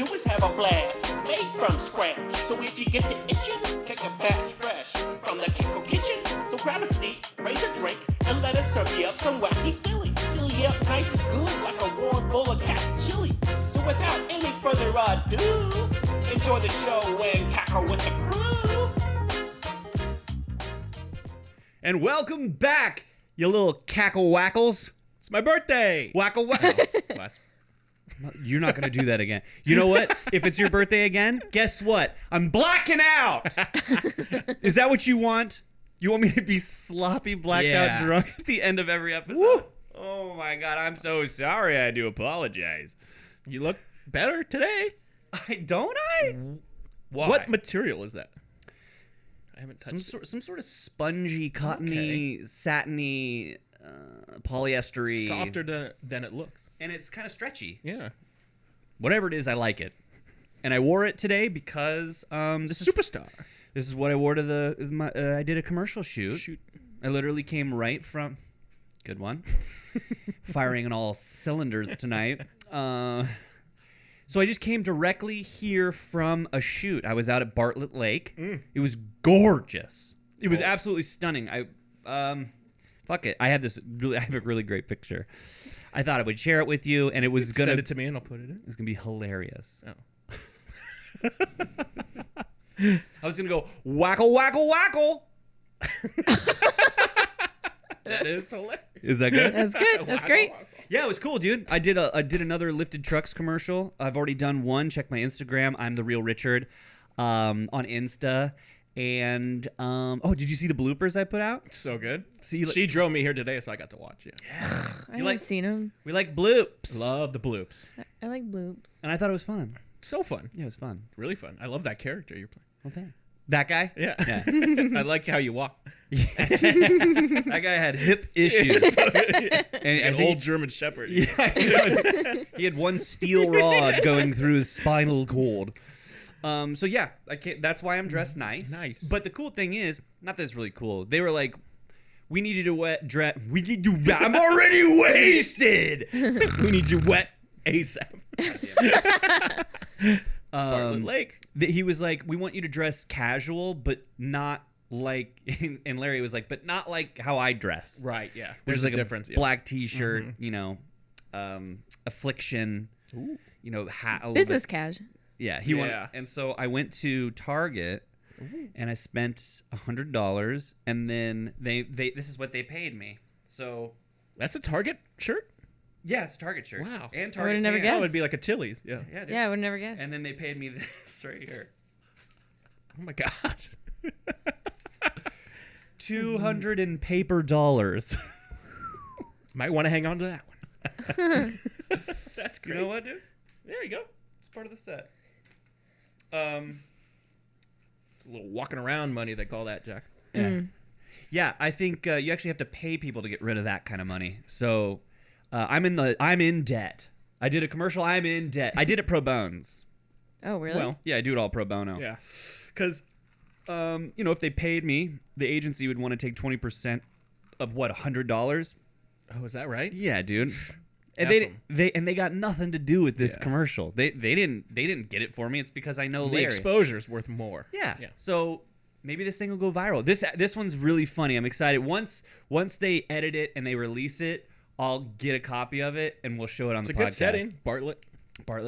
do is have a blast, made from scratch. So if you get to itching, take a batch fresh from the Cackle kitchen. So grab a seat, raise a drink, and let us serve you up some wacky silly. Fill you up nice and good like a warm bowl of cat chili. So without any further ado, enjoy the show and cackle with the crew. And welcome back, you little cackle wackles. It's my birthday. Wackle wackle. You're not going to do that again. You know what? If it's your birthday again, guess what? I'm blacking out. Is that what you want? You want me to be sloppy, blacked out drunk at the end of every episode? Woo. Oh my God, I'm so sorry. I do apologize. You look better today. Don't I? Why? What material is that? I haven't touched it. Some sort of spongy, cottony, satiny, polyestery. Softer than it looks. And it's kind of stretchy. Yeah. Whatever it is, I like it. And I wore it today because this is what I wore to I did a commercial shoot. I literally came right from good one. Firing on all cylinders tonight. So I just came directly here from a shoot. I was out at Bartlett Lake. It was gorgeous. It was absolutely stunning. Fuck it. I have a really great picture. I thought I would share it with you, and it was gonna send it to me, and I'll put it in. It's gonna be hilarious. Oh. I was gonna go wackle wackle wackle. That is hilarious. Is that good? That's good. That's great. Yeah, it was cool, dude. I did another Lifted Trucks commercial. I've already done one. Check my Instagram. I'm the Real Richard on Insta. And did you see the bloopers I put out? So good. See, she drove me here today, so I got to watch it. Yeah. I haven't seen them. We like bloops. Love the bloops. I like bloops. And I thought it was fun. So fun. Yeah, it was fun. Really fun. I love that character you're playing. Well, thanks. That guy? Yeah. I like how you walk. That guy had hip issues. and old German Shepherd. Yeah, he had one steel rod going through his spinal cord. So yeah, that's why I'm dressed nice. Nice. But the cool thing is, not that it's really cool. They were like, "We need you to wet I'm already wasted. We need you wet ASAP." Bartlett Lake. He was like, "We want you to dress casual, but not like." And Larry was like, "But not like how I dress." Right. Yeah. There's like a difference. Black T-shirt, affliction. Ooh. Hat. Business cash. Yeah, he wanted, and so I went to Target, and I spent $100, and then they this is what they paid me. So that's a Target shirt. Yeah, it's a Target shirt. Wow, and Target. I would have never guessed. It would be like a Tilly's. Yeah, yeah, dude. Yeah, I would never guess. And then they paid me this right here. Oh my gosh, $200 in paper dollars. Might want to hang on to that one. That's great. You know what, dude? There you go. It's part of the set. It's a little walking around money, they call that, Jack. Yeah. Yeah, I think you actually have to pay people to get rid of that kind of money. So I'm in debt. I did a commercial. I'm in debt. I did it pro bones. Oh, really? Well, yeah, I do it all pro bono. Yeah. Because, if they paid me, the agency would want to take 20% of what, $100? Oh, is that right? Yeah, dude. And they got nothing to do with this commercial. They didn't get it for me. It's because I know Larry. The exposure's worth more. Yeah. So maybe this thing will go viral. This one's really funny. I'm excited. Once they edit it and they release it, I'll get a copy of it and we'll show it on the podcast. It's a good setting, Bartlett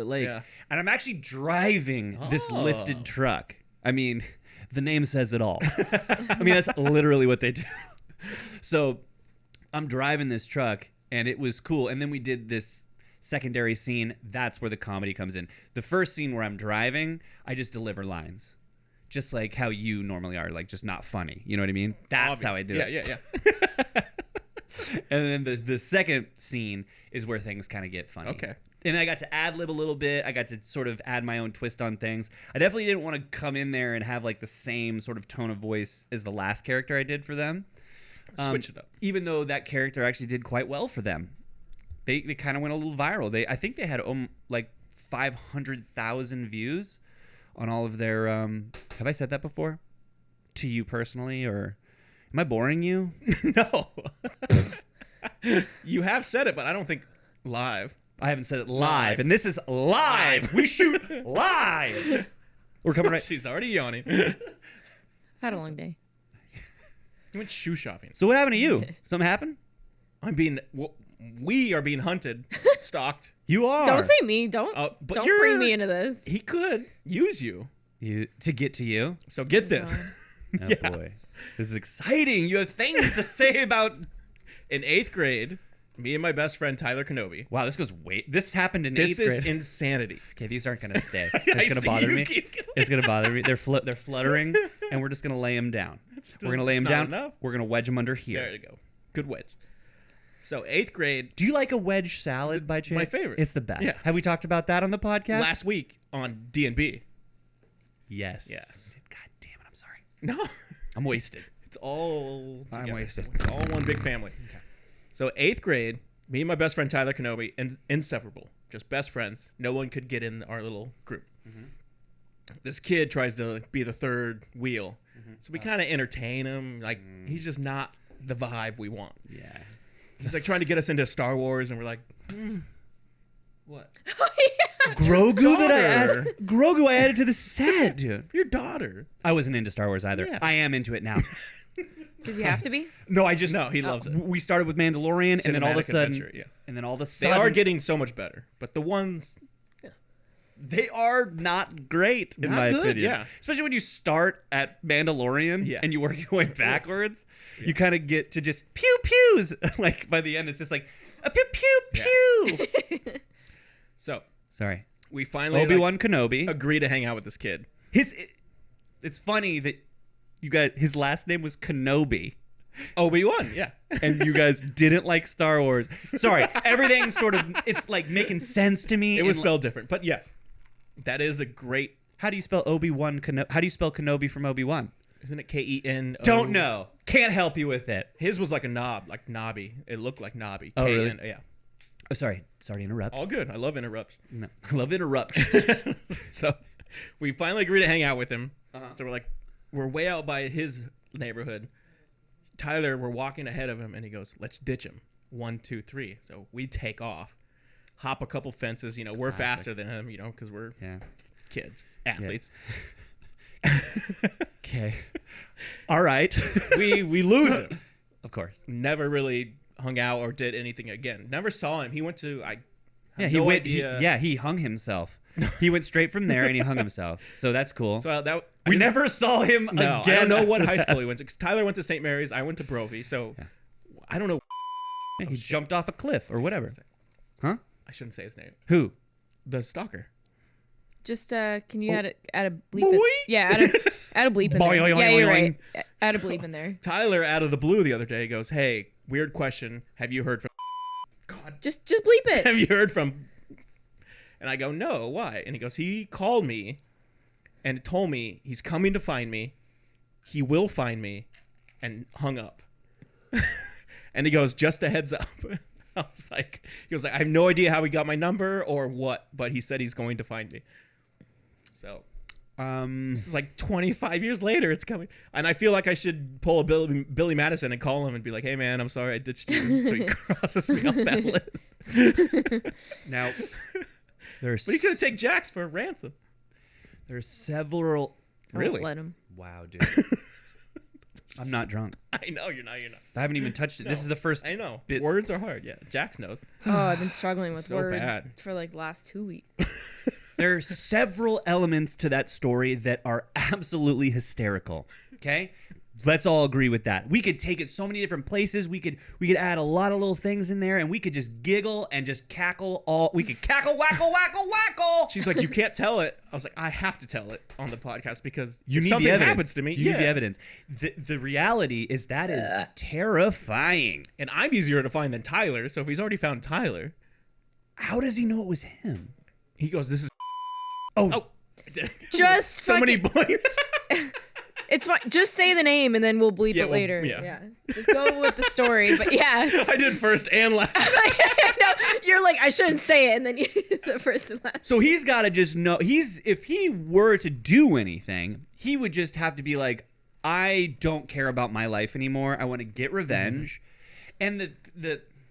Lake. Yeah. And I'm actually driving this lifted truck. I mean, the name says it all. I mean, that's literally what they do. So I'm driving this truck. And it was cool. And then we did this secondary scene. That's where the comedy comes in. The first scene where I'm driving, I just deliver lines. Just like how you normally are, like just not funny. You know what I mean? That's how I do it. Yeah. And then the second scene is where things kind of get funny. Okay. And I got to ad-lib a little bit. I got to sort of add my own twist on things. I definitely didn't want to come in there and have like the same sort of tone of voice as the last character I did for them. Switch it up. Even though that character actually did quite well for them. They kind of went a little viral. I think they had like 500,000 views on all of their have I said that before? To you personally, or am I boring you? No. You have said it, but I don't think live. I haven't said it live, and this is live. We shoot live. We're coming right. She's already yawning. Had a long day. You went shoe shopping. So what happened to you? Something happened? We are being hunted, stalked. You are. Don't say me. Don't But don't bring me into this. He could use you. You to get to you. So get this. Oh Yeah. boy, this is exciting. You have things to say about. In 8th grade, me and my best friend Tyler Kenobi. Wow, this goes way. This happened in This 8th grade. is insanity. Okay, these aren't gonna stay. I It's gonna see bother you me. keep- It's gonna bother me. They're fluttering, and we're just gonna lay them down. We're gonna lay it's them not down. enough. We're gonna wedge them under here. There you go. Good wedge. So 8th grade, Do you like a wedge salad by chance? my favorite. It's the best. Yeah. Have we talked about that on the podcast? last week on D&B. Yes. Yes. God damn it! I'm sorry. No, I'm wasted. it's all I'm together. wasted. It's all one big family. Okay. So 8th grade, me and my best friend Tyler Kenobi, inseparable, just best friends. No one could get in our little group. Mm-hmm. This kid tries to be the third wheel, so we kind of entertain him. Like he's just not the vibe we want. Yeah. He's like trying to get us into Star Wars, and we're like, what? Grogu that I daughter. added. Grogu I added to the set, dude. Your daughter. I wasn't into Star Wars either. Yeah. I am into it now. Because you have to be. No, I just No, he loves it. We started with Mandalorian, and then all of a Cinematic sudden, adventure, yeah. and then all of a They sudden, are getting so much better, but the ones they are not great in Not my good, opinion. yeah. Especially when you start at Mandalorian Yeah. and you work your way backwards, you kind of get to just pew pews. Like by the end, it's just like a pew pew pew. So Sorry, we finally Obi-Wan Kenobi. agree to hang out with this kid. It's funny that you got his last name was Kenobi. Obi-Wan, yeah. And you guys didn't like Star Wars. Sorry, everything sort of, it's like making sense to me. It was and spelled different, but yes, that is a great. How do you spell Obi-Wan Kenobi? How do you spell Kenobi from Obi-Wan? Isn't it Ken? Don't know. Can't help you with it. His was like a knob, like knobby. It looked like knobby. Oh, really? Yeah. Oh, sorry to interrupt. All good. I love interrupts. No, I love interruptions. So we finally agree to hang out with him. Uh-huh. So we're way out by his neighborhood. Tyler, we're walking ahead of him, and he goes, "Let's ditch him. 1, 2, 3." So we take off, hop a couple fences. You know, we're Classic. faster than him. You know, because we're Yeah. kids, athletes. Okay. All right. we lose him. Of course. Never really hung out or did anything again. Never saw him. He went to Yeah, no he idea. he hung himself. He went straight from there and he hung himself. So that's cool. So that we never saw him No, again. I don't know what after high that. school he went to. 'Cause Tyler went to St. Mary's. I went to Brovey. So I don't know. Yeah, he jumped off a cliff or whatever. Huh? I shouldn't say his name. Who? The stalker. Just can you add a bleep? Boing. Yeah, add a bleep in Boing, there. oing, Yeah, oing, you're oing. right. Add a bleep in there. Tyler, out of the blue the other day, goes, "Hey, weird question. Have you heard from?" God, Just bleep it. have you heard from? And I go, "No. Why?" And he goes, "He called me, and told me he's coming to find me. He will find me," and hung up. And he goes, "Just a heads up." I was like, he was like, "I have no idea how he got my number or what, but he said he's going to find me." So this is like 25 years later. It's coming, and I feel like I should pull a Billy Madison and call him and be like, "Hey man, I'm sorry I ditched you." So he crosses me off that list. Now, there's But he could take Jax for ransom. there's several. I won't Really? let him. Wow, dude. I'm not drunk. I know you're not. I haven't even touched it. This No, is the first. I know. bits. Words are hard. Yeah, Jax knows. Oh, I've been struggling with So words bad. for like last 2 weeks. There are several elements to that story that are absolutely hysterical. Okay? Let's all agree with that. We could take it so many different places. We could add a lot of little things in there, and we could just giggle and just cackle all. We could cackle, wackle, wackle, wackle. She's like, "You can't tell it." I was like, "I have to tell it on the podcast because You if need something the evidence. happens to me, You need the evidence. The reality is that is terrifying. and I'm easier to find than Tyler. So if he's already found Tyler, How does he know it was him? he goes, "This is." Oh, Just so many fucking- blanks. It's fine. Just say the name and then we'll bleep Yeah, it well, later. yeah. Just go with the story. But yeah. I did first and last. No, you're like, I shouldn't say it, and then you the first and last. so he's got to just know. If he were to do anything, he would just have to be like, I don't care about my life anymore. I want to get revenge. And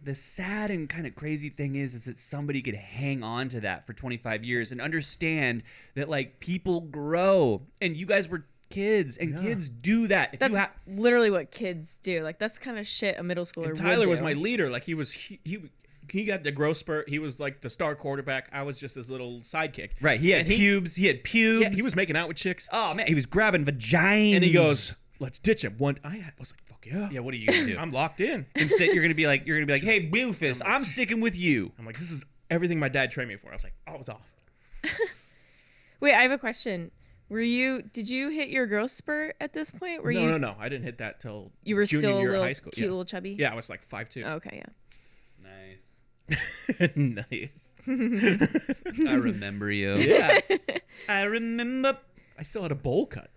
the sad and kind of crazy thing is that somebody could hang on to that for 25 years and understand that like people grow, and you guys were kids, and kids do that. If That's you literally what kids do. Like that's kind of shit a middle schooler And Tyler would was do. my leader. Like he got the growth spurt. He was like the star quarterback. I was just his little sidekick. right, he had pubes. He had pubes. Yeah, he was making out with chicks. Oh man, he was grabbing vaginas. And he goes, "Let's ditch him." I was like, "Fuck yeah." "Yeah, what are you gonna do?" I'm locked in. Instead, you're gonna be like, "Hey, Bluefist, I'm sticking with you." I'm like, "This is everything my dad trained me for." I was like, "Oh, it's off." Wait, I have a question. Did you hit your growth spurt at this point? No. I didn't hit that till You were junior still a year of little high school. cute, Yeah. little chubby? Yeah, I was like 5'2". Okay, Nice. Nice. I remember you. Yeah. I remember. I still had a bowl cut.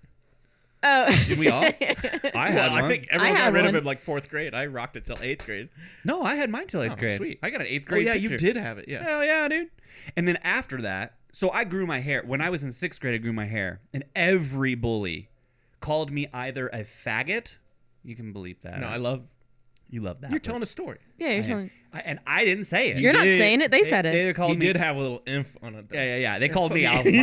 Oh. Did we all? I had one. I think everyone I got had rid one. of it like 4th grade. I rocked it till 8th grade. No, I had mine till 8th Oh, grade. sweet. I got an 8th Oh grade yeah, picture. you did have it. Yeah. Hell yeah, dude. And then after that, so I grew my hair. When I was in 6th grade, I grew my hair. And every bully called me either a faggot. You can believe that. No, right? You love that. You're but telling a story. Yeah, you're telling. and I didn't say it. You're not did. saying it. They said it. They called He me. did have a little inf on it. Though. Yeah. They called me out. He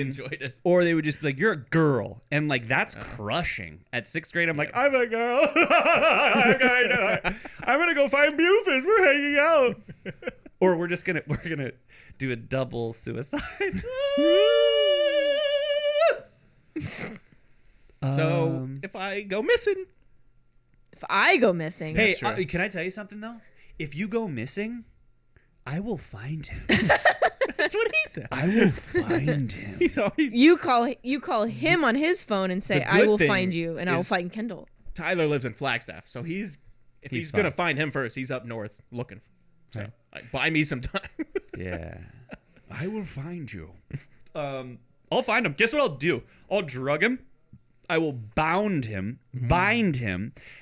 enjoyed it. Or they would just be like, "You're a girl," and like that's crushing. At 6th grade, I'm like, "I'm a girl. I'm gonna go find Bufus. We're hanging out." Or we're gonna do a double suicide. So if I go missing, If I go missing, Hey, true. can I tell you something though? If you go missing, I will find him. that's what he said. I will find him. He's already. you call him on his phone and say, The "I good will thing find you, and I will is- find Kendall." Tyler lives in Flagstaff, so if he's gonna fine. find him first, he's up north looking. So Right. like, buy me some time. Yeah. I will find you. I'll find him. Guess what I'll do? I'll drug him. I will bind him,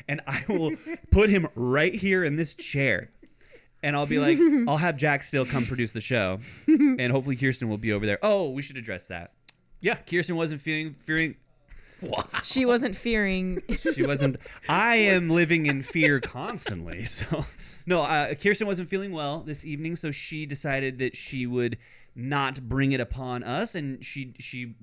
and I will put him right here in this chair. And I'll be like, I'll have Jack still come produce the show. And hopefully Kirsten will be over there. Oh, we should address that. Yeah. Kirsten wasn't fearing. She wasn't fearing. She wasn't. I am living in fear constantly. So, no, Kirsten wasn't feeling well this evening, so she decided that she would not bring it upon us. And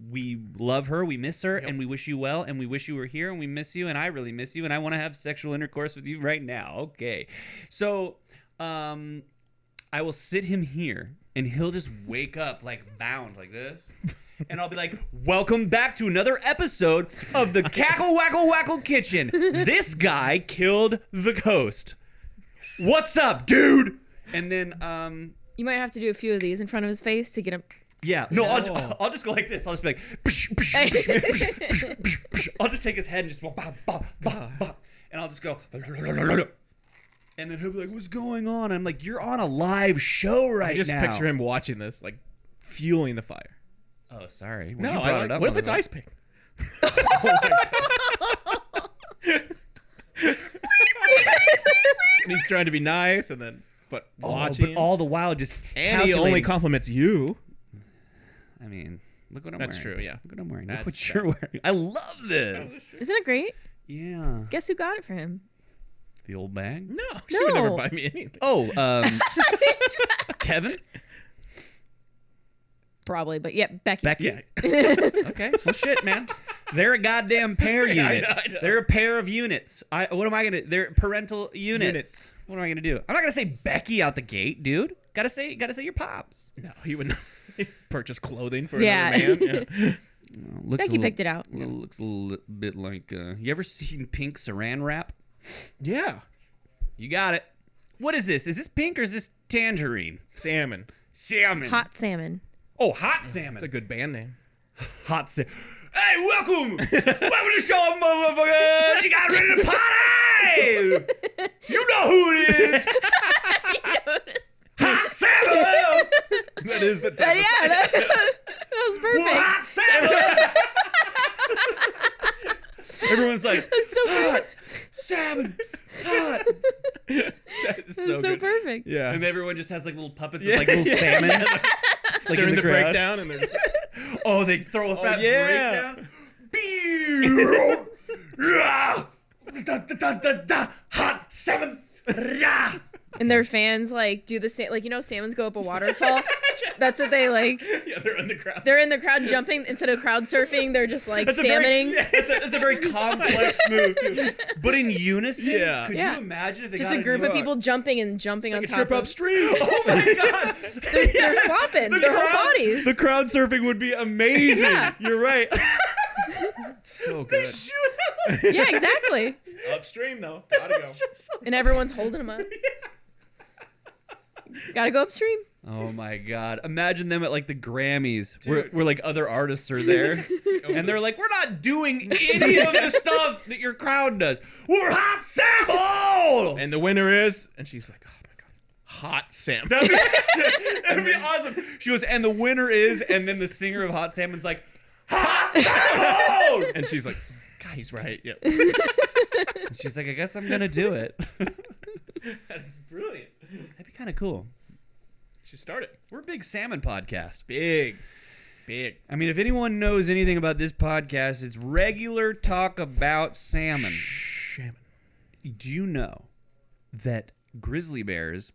we love her, we miss her, and we wish you well, and we wish you were here, and we miss you, and I really miss you, and I want to have sexual intercourse with you right now. Okay, so I will sit him here, and he'll just wake up like bound like this. And I'll be like, "Welcome back to another episode of the Cackle Wackle Wackle Kitchen. This guy killed the host. What's up, dude?" And then, You might have to do a few of these in front of his face to get him. yeah, no, I'll just go like this. I'll just be like, psh, psh, psh, psh, psh, psh, psh, psh. I'll just take his head and just go, bah, bah, bah, bah, and I'll just go, and then he'll be like, "What's going on?" I'm like, "You're on a live show right I just now." picture him watching this, like fueling the fire. Oh, sorry. No, you brought it up. what if it's motherfucker. ice pick? And he's trying to be nice, but Oh, watching. but all the while just and he only calculating. compliments you. I mean, look what I'm That's wearing. true, yeah. Look what I'm wearing. Look That's what you're wearing. I love this. Isn't it great? Yeah. Guess who got it for him? The old bag. No, she would never No. buy me anything. Oh, Kevin? Probably, but yeah, Becky. Becky? Yeah. Okay. Well, shit, man. They're a goddamn pair Yeah, I unit. know. They're a pair of units. What am I gonna? They're parental units. What am I gonna do? I'm not gonna say Becky out the gate, dude. Gotta say your pops. No, he would not purchase clothing for Yeah. another man. Yeah. Looks Becky picked it out. Looks a little bit like. You ever seen pink Saran wrap? Yeah. You got it. What is this? Is this pink or is this tangerine? Salmon. Salmon. Hot salmon. Oh, hot salmon. It's a good band name. Hot salmon. Hey, welcome! Welcome to the show, motherfuckers! You got ready to party! You know who it is! Hot salmon! That is the But type of yeah, that was perfect. Hot salmon! Everyone's like, That's so hot salmon! Hot! That's That's so perfect. Yeah. And everyone just has like little puppets Yeah. of like little salmon. Like During in the crowd. breakdown, and there's Oh, they throw a fat yeah. breakdown. Hot salmon. Rah! And their fans like do the same, like, you know, salmons go up a waterfall. That's what they like. Yeah, they're in the crowd. They're in the crowd jumping instead of crowd surfing. They're just like salmoning. That's a very complex move, too. But in unison, Yeah. could you imagine if they Just got a group of people jumping and jumping on Like a top trip of upstream. Oh my god! They're flopping their whole bodies. The crowd surfing would be amazing. Yeah. You're right. So good. Yeah, exactly. Upstream though. Gotta go. And everyone's holding them up. Gotta go upstream. Oh my god! Imagine them at like the Grammys, where like other artists are there, and they're like, "We're not doing any of the stuff that your crowd does. We're hot salmon!" And the winner is, and she's like, oh my god, hot salmon. That'd be awesome. She goes, and the winner is, and then the singer of Hot Salmon's like, "Hot salmon!" And she's like, God, he's right. Yep. And she's like, "I guess I'm gonna do it." That's brilliant. That'd be kind of cool. Should start it. We're a big salmon podcast. Big. I mean, if anyone knows anything about this podcast, it's regular talk about salmon. Salmon. Do you know that grizzly bears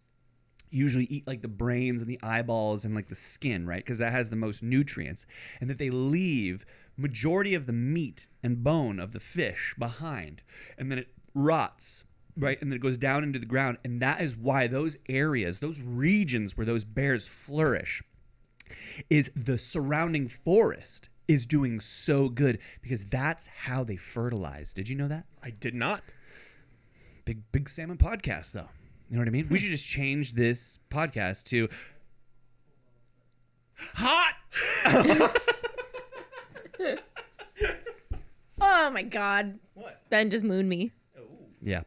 usually eat like the brains and the eyeballs and like the skin, right? Because that has the most nutrients. And that they leave majority of the meat and bone of the fish behind. And then it rots, right? And then it goes down into the ground. And that is why those areas, those regions where those bears flourish, is the surrounding forest is doing so good because that's how they fertilize. Did you know that? I did not. Big salmon podcast, though. You know what I mean? We should just change this podcast to hot. Oh my god. What? Ben just mooned me. Yeah.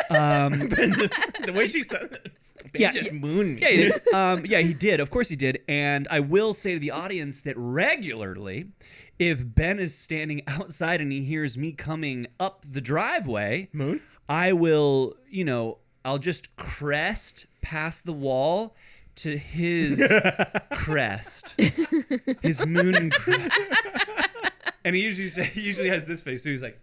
The way she said it. Yeah, Just yeah. moon me. Yeah, he did. Yeah, he did. Of course he did. And I will say to the audience that regularly, if Ben is standing outside and he hears me coming up the driveway, Moon? I will, I'll just crest past the wall to his crest. His moon crest. And he usually has this face, so he's like...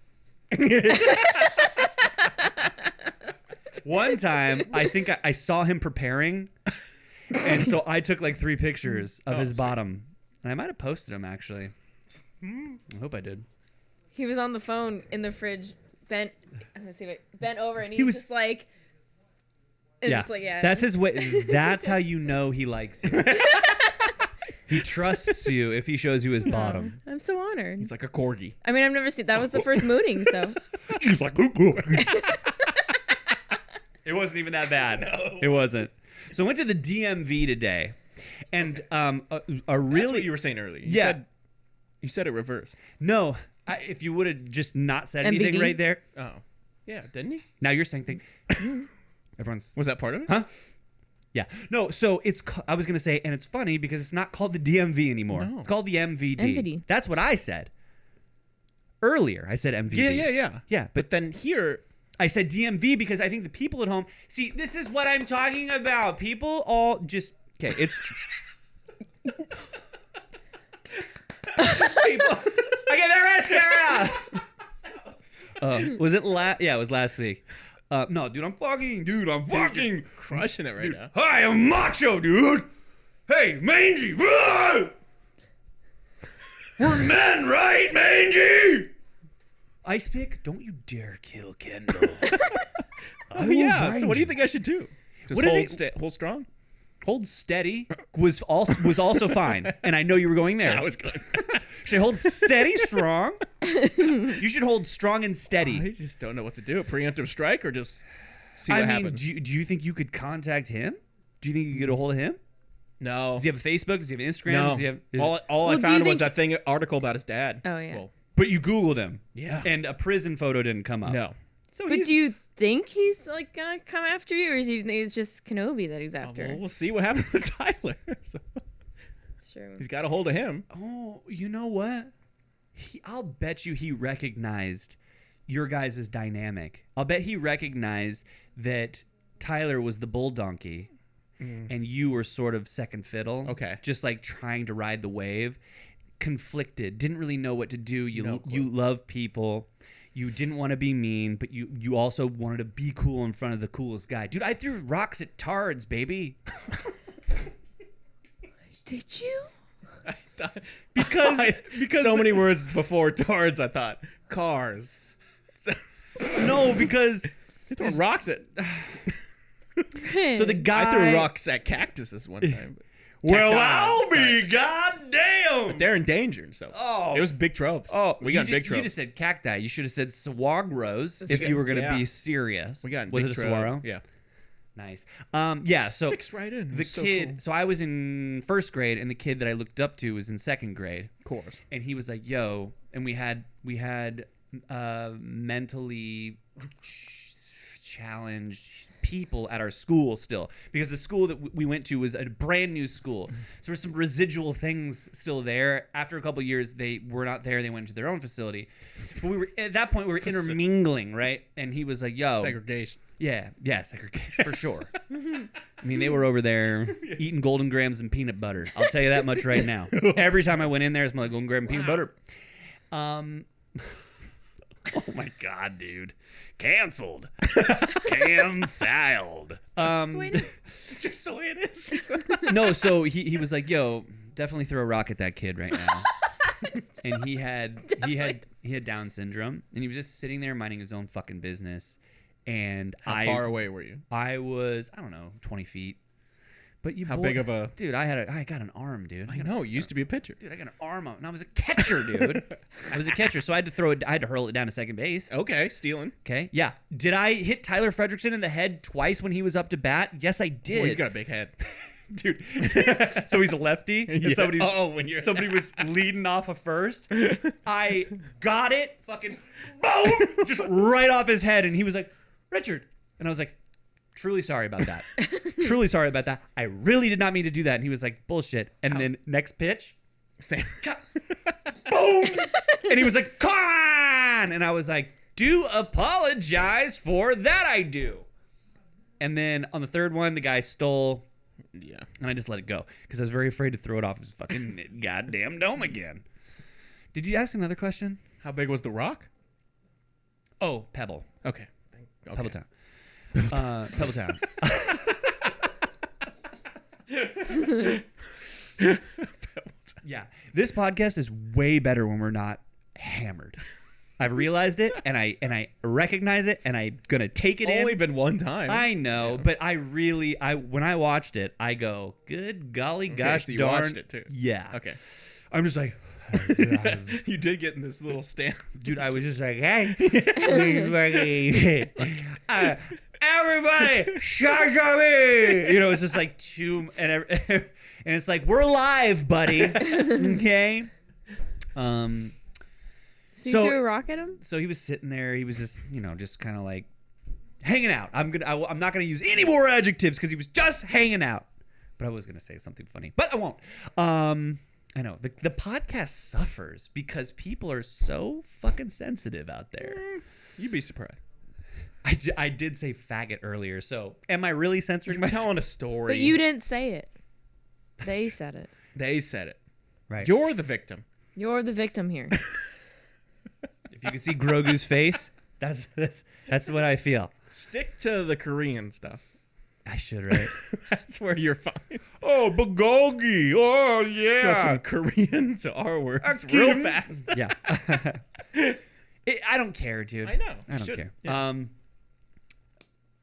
One time, I think I saw him preparing, and so I took like 3 pictures of his bottom. And I might have posted them, actually. I hope I did. He was on the phone in the fridge, bent over, and He was- just like... And just like, yeah. That's his way. That's how you know he likes you. He trusts you if he shows you his bottom. I'm so honored. He's like a corgi. I mean, I've never seen... That was the first mooning, so... He's like, It wasn't even that bad. No. It wasn't. So I went to the DMV today, and a really... That's what you were saying earlier. You said it reversed. No, if you would have just not said anything MVD? right there. Oh. Yeah, didn't he? Now you're saying things. Everyone's... Was that part of it? Huh? Yeah. No, so I was going to say, and it's funny because it's not called the DMV anymore. No. It's called the MVD. MVD. That's what I said. Earlier, I said MVD. Yeah. Yeah, But then here... I said DMV because I think the people at home... See, this is what I'm talking about. People all just... Okay, it's... Okay, there is Sarah! Was it Yeah, it was last week. No, dude, I'm fucking... Crushing it right now. Hi, I'm macho, dude. Hey, mangy. We're men, right, mangy? Ice pick, don't you dare kill Kendall. Oh, yeah. So what do you think I should do? Just What is it? hold strong? Hold steady was also fine, and I know you were going there. I was good. Should I hold steady, strong? You should hold strong and I steady. just don't know what to do. A preemptive strike or just see I what mean, happens? do you think you could contact him? Do you think you could get a hold of him? No. Does he have a Facebook? Does he have an Instagram? No. Does he have, All I Well, do found you was think- that thing article about his dad. Oh, yeah. Well, But you Googled him. yeah. And a prison photo didn't come up. No. So But he's, do you think he's like gonna come after you, or is he? It's just Kenobi that he's after. Well, we'll see what happens to Tyler. So, It's true. he's got a hold of him. oh, you know what? I'll bet you he recognized your guys' dynamic. I'll bet he recognized that Tyler was the bull donkey and you were sort of second fiddle. Okay. Just like trying to ride the wave. Conflicted. Didn't really know what to do. No clue. You love people. You didn't want to be mean, but you also wanted to be cool in front of the coolest guy. Dude, I threw rocks at tards, baby. Did you? I thought Because so many words before tards. I thought cars. No, because They threw rocks at. so the guy I threw rocks at cactuses one time. Well, Cacti, I'll sorry. be goddamn. But they're endangered, so it was big trouble. Oh, we got in big trouble. You just said cacti. You should have said saguaros if you were going to be serious. We got in Was big it a trouble. saguaro? Yeah. Nice. Yeah. So Sticks right in. the It's so kid. cool. So I was in first grade, and the kid that I looked up to was in second grade. Of course. And he was like, "Yo," and we had mentally challenged people at our school still, because the school that we went to was a brand new school. So there were some residual things still there. After a couple of years, they were not there. They went to their own facility. But we were at that point, we were intermingling, right? And he was like, "Yo, Segregation. yeah, segregation for sure." I mean, they were over there eating Golden Grams and peanut butter. I'll tell you that much right now. Every time I went in there, it smelled like Golden Graham and peanut butter. Oh my God, dude. Canceled. Canceled. Just the way it is. No, so he was like, "Yo, definitely throw a rock at that kid right now." And he had Down syndrome, and he was just sitting there minding his own fucking business. And How far away were you? I was, I don't know, 20 feet. But How big of a? Dude, I got an arm, dude. I know. You used to be a pitcher. Dude, I got an arm out, and I was a catcher, dude. I was a catcher, so I had to throw it. I had to hurl it down to second base. Okay, stealing. Okay, yeah. Did I hit Tyler Frederickson in the head twice when he was up to bat? Yes, I did. Well, he's got a big head. Dude. So he's a lefty, and Yeah. somebody was leading off of first. I got it, fucking boom, just right off his head, and he was like, "Richard," and I was like, "Truly sorry about that. Truly sorry about that. I really did not mean to do that." And he was like, "Bullshit." And then next pitch, Same. boom, and he was like, "Come on," and I was like, "Do apologize for that, I do." And then on the third one, the guy stole. Yeah. And I just let it go because I was very afraid to throw it off his fucking goddamn dome again. Did you ask another question? How big was the rock? Oh, Pebble. Okay. Pebble Town. Pebble Town. Yeah. This podcast is way better when we're not hammered. I've realized it, and I recognize it, and I'm gonna take it Only in. been one time. I know, but when I watched it, I go, "Good golly gosh so you darn!" watched it too. Yeah. Okay. I'm just like, You did get in this little stand. dude, I was just like, "Hey, everybody, shut me!" You know, it's just like and it's like, "We're live, buddy." Okay. So you threw a rock at him? So he was sitting there. He was just, just kind of like hanging out. I'm not gonna use any more adjectives because he was just hanging out. But I was gonna say something funny, but I won't. I know the podcast suffers because people are so fucking sensitive out there. You'd be surprised. I did say faggot earlier, so am I really censoring You're myself? telling a story. But you didn't say it. They said it. They said it. Right. You're the victim. You're the victim here. If you can see Grogu's face, that's what I feel. Stick to the Korean stuff. I should, right? That's where you're fine. Oh, bulgogi. Oh, Go from yeah. Korean to our words Akim. real fast. Yeah. I don't care, dude. I know. I You don't should. care. Yeah.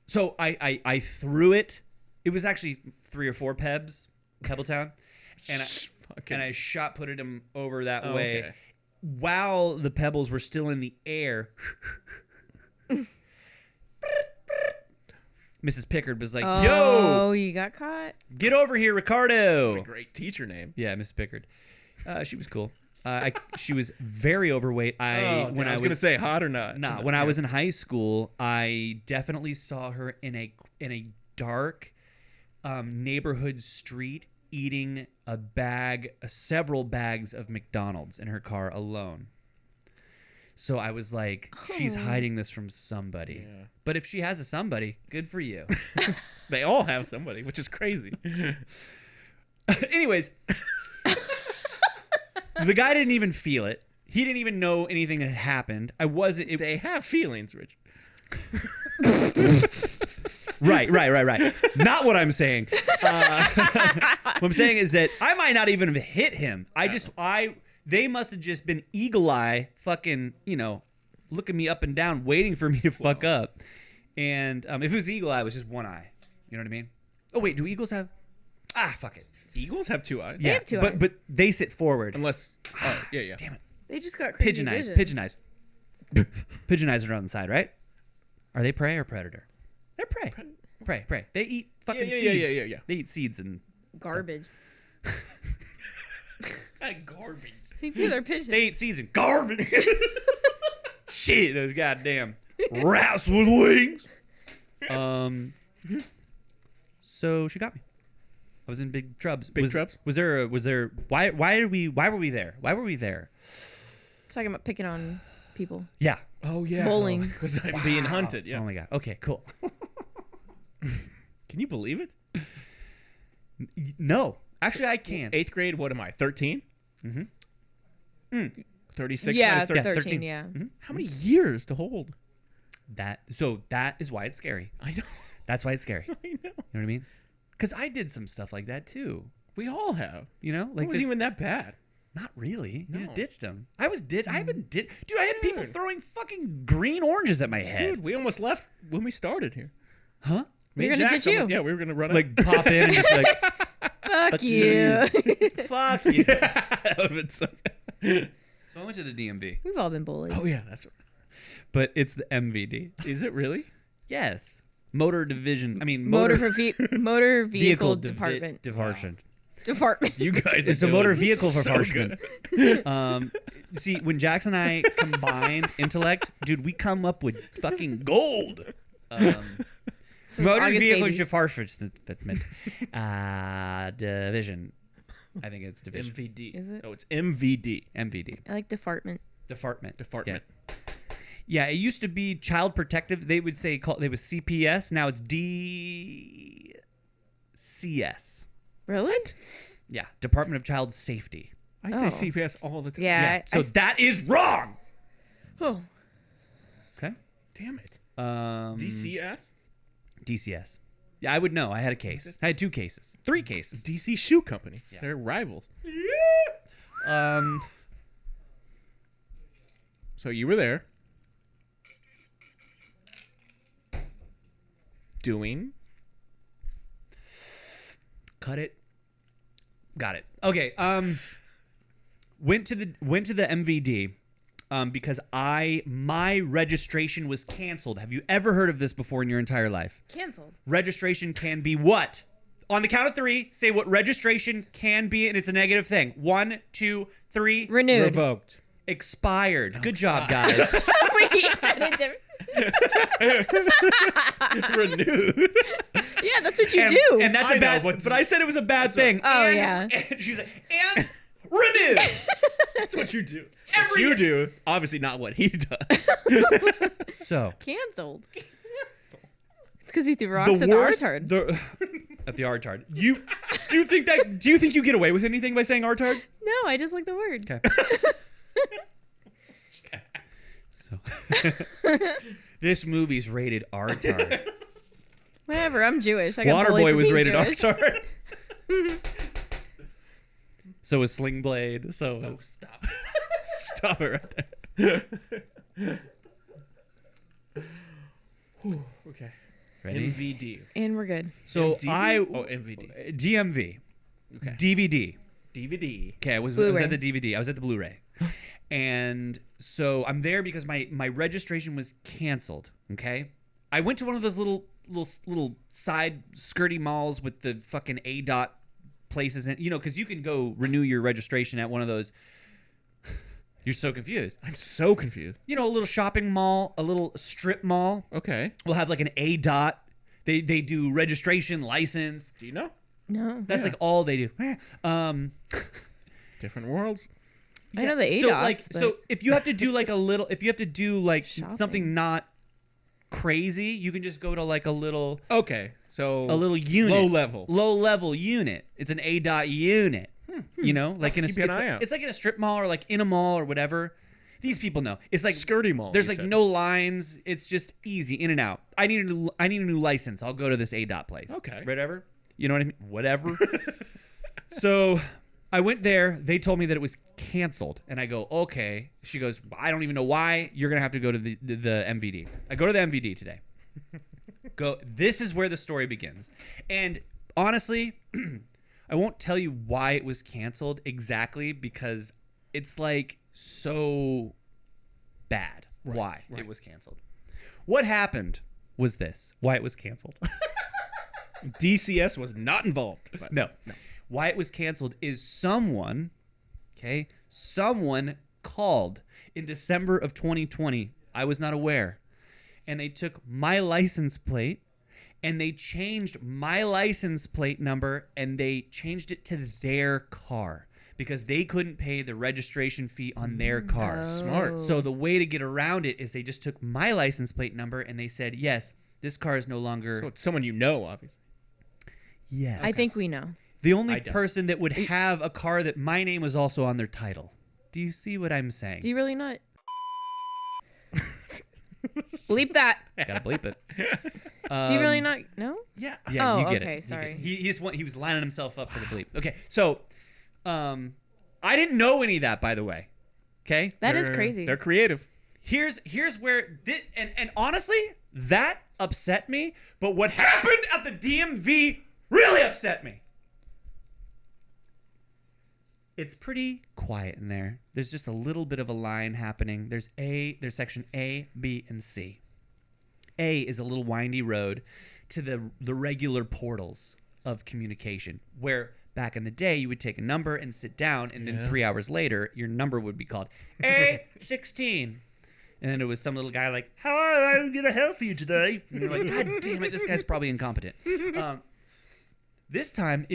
So I threw it. It was actually 3 or 4 Pebbletown, and I shot putted him over that way. Okay. While the pebbles were still in the air, Mrs. Pickard was like, Oh, "Yo, you got caught? get over here, Ricardo." What a great teacher name. Yeah, Mrs. Pickard. She was cool. She was very overweight. I was gonna say hot or not. Nah, when I was in high school, I definitely saw her in a dark neighborhood street eating several bags of McDonald's in her car alone. So I was like, she's hiding this from somebody. Yeah. But if she has a somebody, good for you. They all have somebody, which is crazy. Anyways, the guy didn't even feel it. He didn't even know anything that had happened. I wasn't. They have feelings, Rich. Right. Not what I'm saying. What I'm saying is that I might not even have hit him. They must have just been eagle eye, fucking, looking me up and down, waiting for me to fuck up. And if it was eagle eye, it was just one eye. You know what I mean? Oh wait, do eagles have? Fuck it. Eagles have 2 eyes. They have 2 eyes. But they sit forward. Unless. Yeah. Damn it. They just got crazy Pigeon eyes. vision. Pigeon eyes. Pigeon eyes are on the side, right? Are they prey or predator? They're prey. Prey. They eat fucking seeds. Yeah. They eat seeds and Garbage. Garbage. They do. They're pigeons. they eat seeds and garbage. Shit, those goddamn rats with wings. So she got me. I was in big trubs. Trubs? Was there? Why were we there? Why were we there? Talking about picking on people. Yeah. Oh yeah. Bowling. Because I'm being hunted. Yeah. Oh my god. Okay. Cool. Can you believe it? No, actually, I can. 8th grade. What am I? 13. 36 Yeah, minus 13. 13. Yeah. How many years to hold? That is why it's scary. I know. That's why it's scary. I know. You know what I mean? Because I did some stuff like that too. We all have. Like It wasn't even that bad. not really. You just No. ditched them. I was ditched. I haven't ditched. Dude, I had people throwing fucking green oranges at my head. Dude, we almost left when we started here. Huh? We're and gonna Jax ditch you. almost- Yeah, we were gonna run Like pop in and just be like, Fuck you. fuck you. That would've been so- So I went to the DMV, We've all been bullied. Oh yeah, that's right. but it's the MVD. Is it really? Yes. Motor Division. I mean, Motor Vehicle Divi- Department. Department. Department. You guys. It's are a motor doing vehicle for so Farshman. good. See, when Jax and I combine intellect, dude, we come up with fucking gold. Motor August vehicle babies. department. Division. I think it's division. MVD. Is it? Oh, it's MVD. MVD. I like department. Department. Department. Yeah, it used to be child protective. They would say they was CPS. Now it's DCS. Really? Yeah, Department of Child Safety. I Oh. say CPS all the time. Yeah. So that is wrong. Oh. Okay. Damn it. DCS. DCS? Yeah, I would know. I had a case. I had 2 cases. 3 cases. DC Shoe Company. Yeah. They're rivals. So you were there. Doing. Cut it. Got it. Okay. Went to the MVD because my registration was canceled. Have you ever heard of this before in your entire life? Canceled. Registration can be what? On the count of 3, say what registration can be, and it's a negative thing. 1, 2, 3. Renewed. Revoked. Expired. Good job, guys. Wait, you said it different. Renewed. Yeah, that's what you and, do. and that's I a bad. know, But I said it was a bad thing. Oh, and, yeah. And she's like, and renewed. That's what you do. Every- What you do. Obviously not what he does. So Canceled. It's because you threw rocks at the R-tard. At the R-tard. Do you think you get away with anything by saying R-tard? No, I just like the word. Okay. So this movie's rated R-tard. Whatever, I'm Jewish. I got bullied Waterboy for was being rated Jewish. R-tard. So was Sling Blade. So was Stop. Stop it right there. Whew, okay. ready. MVD. And we're good. So MDV? Oh, MVD. DMV. Okay. DVD. DVD. Okay, I was Blu-ray. at the DVD. I was at the Blu-ray. And so I'm there because my registration was canceled. Okay, I went to one of those little side skirty malls with the fucking ADOT places, and because you can go renew your registration at one of those. You're so confused. I'm so confused. A little shopping mall, a little strip mall. Okay. Will have like an ADOT. They do registration, license. Do you know? No. That's like all they do. Different worlds. I know the So ADOTs, but- so if you have to do like Shopping. something not crazy, you can just go to like a little Okay. So unit. low level. Low level unit. It's an ADOT unit. You know, like Keep an eye out. it's like in a strip mall or like in a mall or whatever. These people know. It's like Skirty mall. there's you like said. no lines. It's just easy in and out. I need a new license. I'll go to this A-Dot place. Okay. Whatever. You know what I mean? Whatever. So I went there. They told me that it was canceled. And I go, okay. She goes, I don't even know why. You're going to have to go to the MVD. I go to the MVD today. This is where the story begins. And honestly, I won't tell you why it was canceled exactly because it's like so bad why it was canceled. What happened was this. Why it was canceled. DCS was not involved. But No. Why it was canceled is someone called in December of 2020. I was not aware. And they took my license plate and they changed my license plate number and they changed it to their car because they couldn't pay the registration fee on their car. Smart. So the way to get around it is they just took my license plate number and they said, yes, this car is no longer... So it's someone you know, obviously. Yes. I think we know. The only I don't. person that would have a car that my name was also on their title. Do you see what I'm saying? Do you really not? Bleep that. Gotta bleep it. Do you really not know? Yeah. Yeah, Oh, you get okay, it. sorry. He was lining himself up for the bleep. Okay, so I didn't know any of that, by the way. Okay, That is crazy. They're creative. here's where and honestly that upset me. But what happened at the DMV really upset me. It's pretty quiet in there. There's just a little bit of a line happening. There's section A, B, and C. A is a little windy road to the regular portals of communication, where back in the day you would take a number and sit down, and then 3 hours later your number would be called A16. And then it was some little guy like, how am I going to help you today? And you're like, God damn it, this guy's probably incompetent. This time,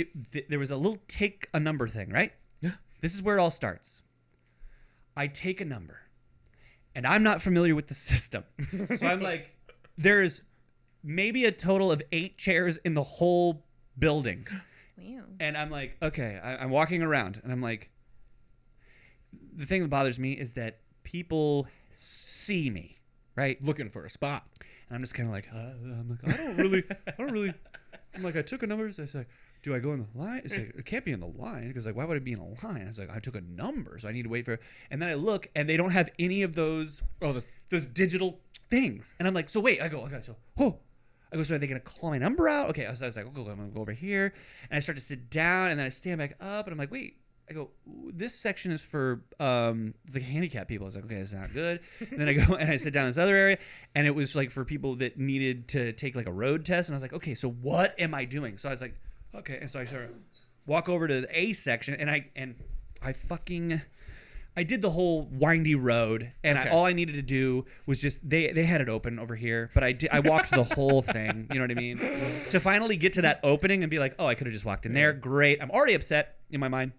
there was a little take a number thing, right? Yeah. This is where it all starts. I take a number, and I'm not familiar with the system. So I'm like, there's maybe a total of 8 chairs in the whole building. Wow. And I'm like, okay, I'm walking around, and I'm like, the thing that bothers me is that people see me, right? Looking for a spot. And I'm just kind of like, I'm like, I don't really. I'm like, I took a number. So I was like, do I go in the line? It's like, it can't be in the line because like, why would it be in a line? I was like, I took a number, so I need to wait for. And then I look, and they don't have any of those. Those digital things. And I'm like, so wait. I go, okay, so I go, so are they gonna call my number out? Okay, so I was like, okay, I'm gonna go over here, and I start to sit down, and then I stand back up, and I'm like, wait. I go, this section is for it's like handicapped people. I was like, okay, that's not good. And then I go and I sit down in this other area, and it was like for people that needed to take like a road test. And I was like, okay, so what am I doing? So I was like, okay. And so I sort of walk over to the A section, and I did the whole windy road, and Okay. all I needed to do was just they had it open over here, but I walked the whole thing. You know what I mean? To finally get to that opening and be like, oh, I could have just walked in there. Great. I'm already upset in my mind.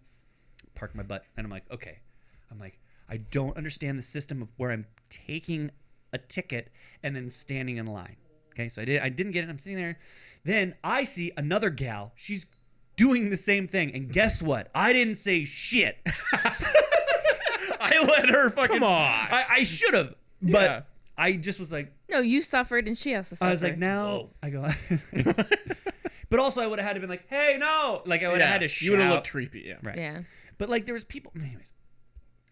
Park my butt, and I'm like, okay. I'm like, I don't understand the system of where I'm taking a ticket and then standing in line. Okay, so I didn't get it. I'm sitting there. Then I see another gal. She's doing the same thing, and guess what? I didn't say shit. I let her fucking. Come on. I should have, but Yeah. I just was like, No, you suffered and she has to suffer. I was like, now I go. But also, I would have had to been like, hey, no, like I would have had to shout. You would have looked creepy. Yeah. Right. Yeah. But like there was people. Anyways,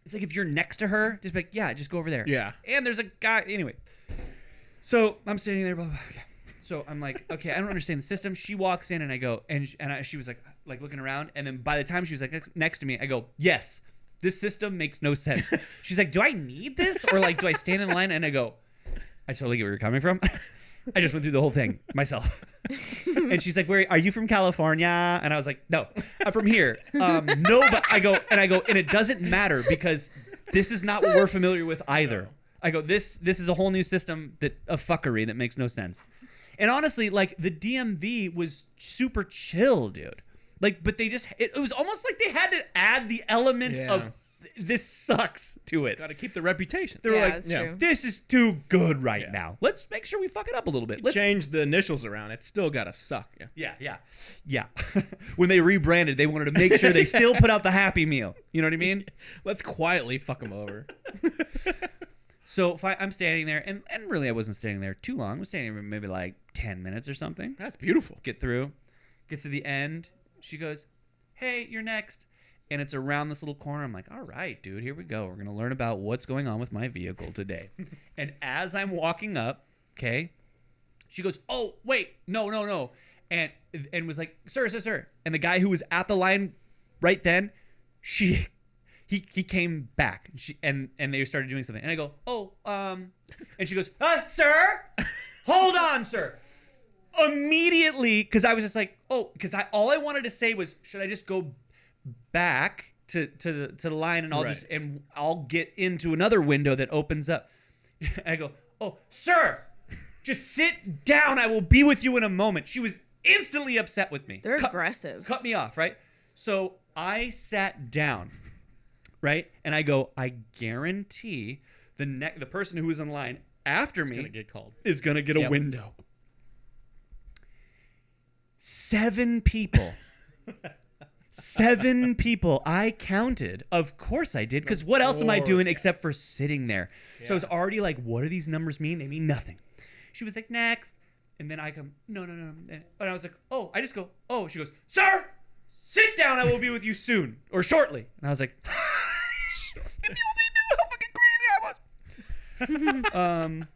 it's like if you're next to her, just be like, yeah, just go over there. Yeah. And there's a guy. Anyway, so I'm sitting there. Blah, blah, blah. Okay. So I'm like, okay, I don't understand the system. She walks in, and I go, she was like looking around, and then by the time she was like next to me, I go, yes, this system makes no sense. She's like, do I need this, or like do I stand in line? And I go, I totally get where you're coming from. I just went through the whole thing myself. And she's like, "Where are you from, California?" And I was like, "No, I'm from here." No, but I go, and it doesn't matter because this is not what we're familiar with either. I go, this is a whole new system of fuckery that makes no sense. And honestly, like the DMV was super chill, dude. Like, but they just it was almost like they had to add the element of this sucks to it. Got to keep the reputation. They were Yeah, like, that's true. this is too good right Yeah. now. Let's make sure we fuck it up a little bit. Let's Change the initials around. It's still got to suck. Yeah. Yeah. When they rebranded, they wanted to make sure they still put out the Happy Meal. You know what I mean? Let's quietly fuck them over. So I'm standing there, and really I wasn't standing there too long. I was standing there maybe like 10 minutes or something. That's beautiful. Get through. Get to the end. She goes, hey, you're next. And it's around this little corner. I'm like, all right, dude, here we go. We're going to learn about what's going on with my vehicle today. And as I'm walking up, okay, she goes, oh, wait, no. And was like, sir. And the guy who was at the line right then, he came back. And they started doing something. And I go, and she goes, sir, hold on, sir. Immediately, because I was just like, because all I wanted to say was, should I just go back to the line and I'll get into another window that opens up. I go, sir, just sit down. I will be with you in a moment. She was instantly upset with me. They're aggressive. Cut me off, right? So I sat down, right? And I go, I guarantee the person who was in line after me Gonna get called. is going to get a window. 7 people. 7 people. I counted. Of course I did, because what else am I doing except for sitting there? Yeah. So I was already like, what do these numbers mean? They mean nothing. She was like, next. And then I come, no. And I was like, I just go, She goes, sir, sit down. I will be with you soon or shortly. And I was like, if you only knew how fucking crazy I was.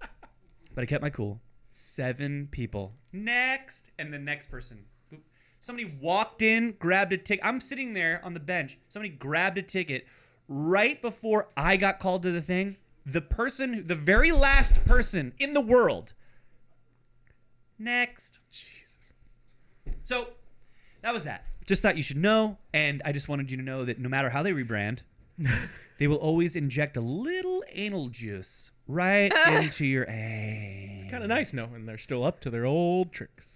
But I kept my cool. 7 people. Next. And the next person. Somebody walked in, grabbed a ticket. I'm sitting there on the bench. Somebody grabbed a ticket right before I got called to the thing. The very last person in the world. Next. Jesus. So that was that. Just thought you should know. And I just wanted you to know that no matter how they rebrand, they will always inject a little anal juice right into your A. It's kind of nice knowing they're still up to their old tricks.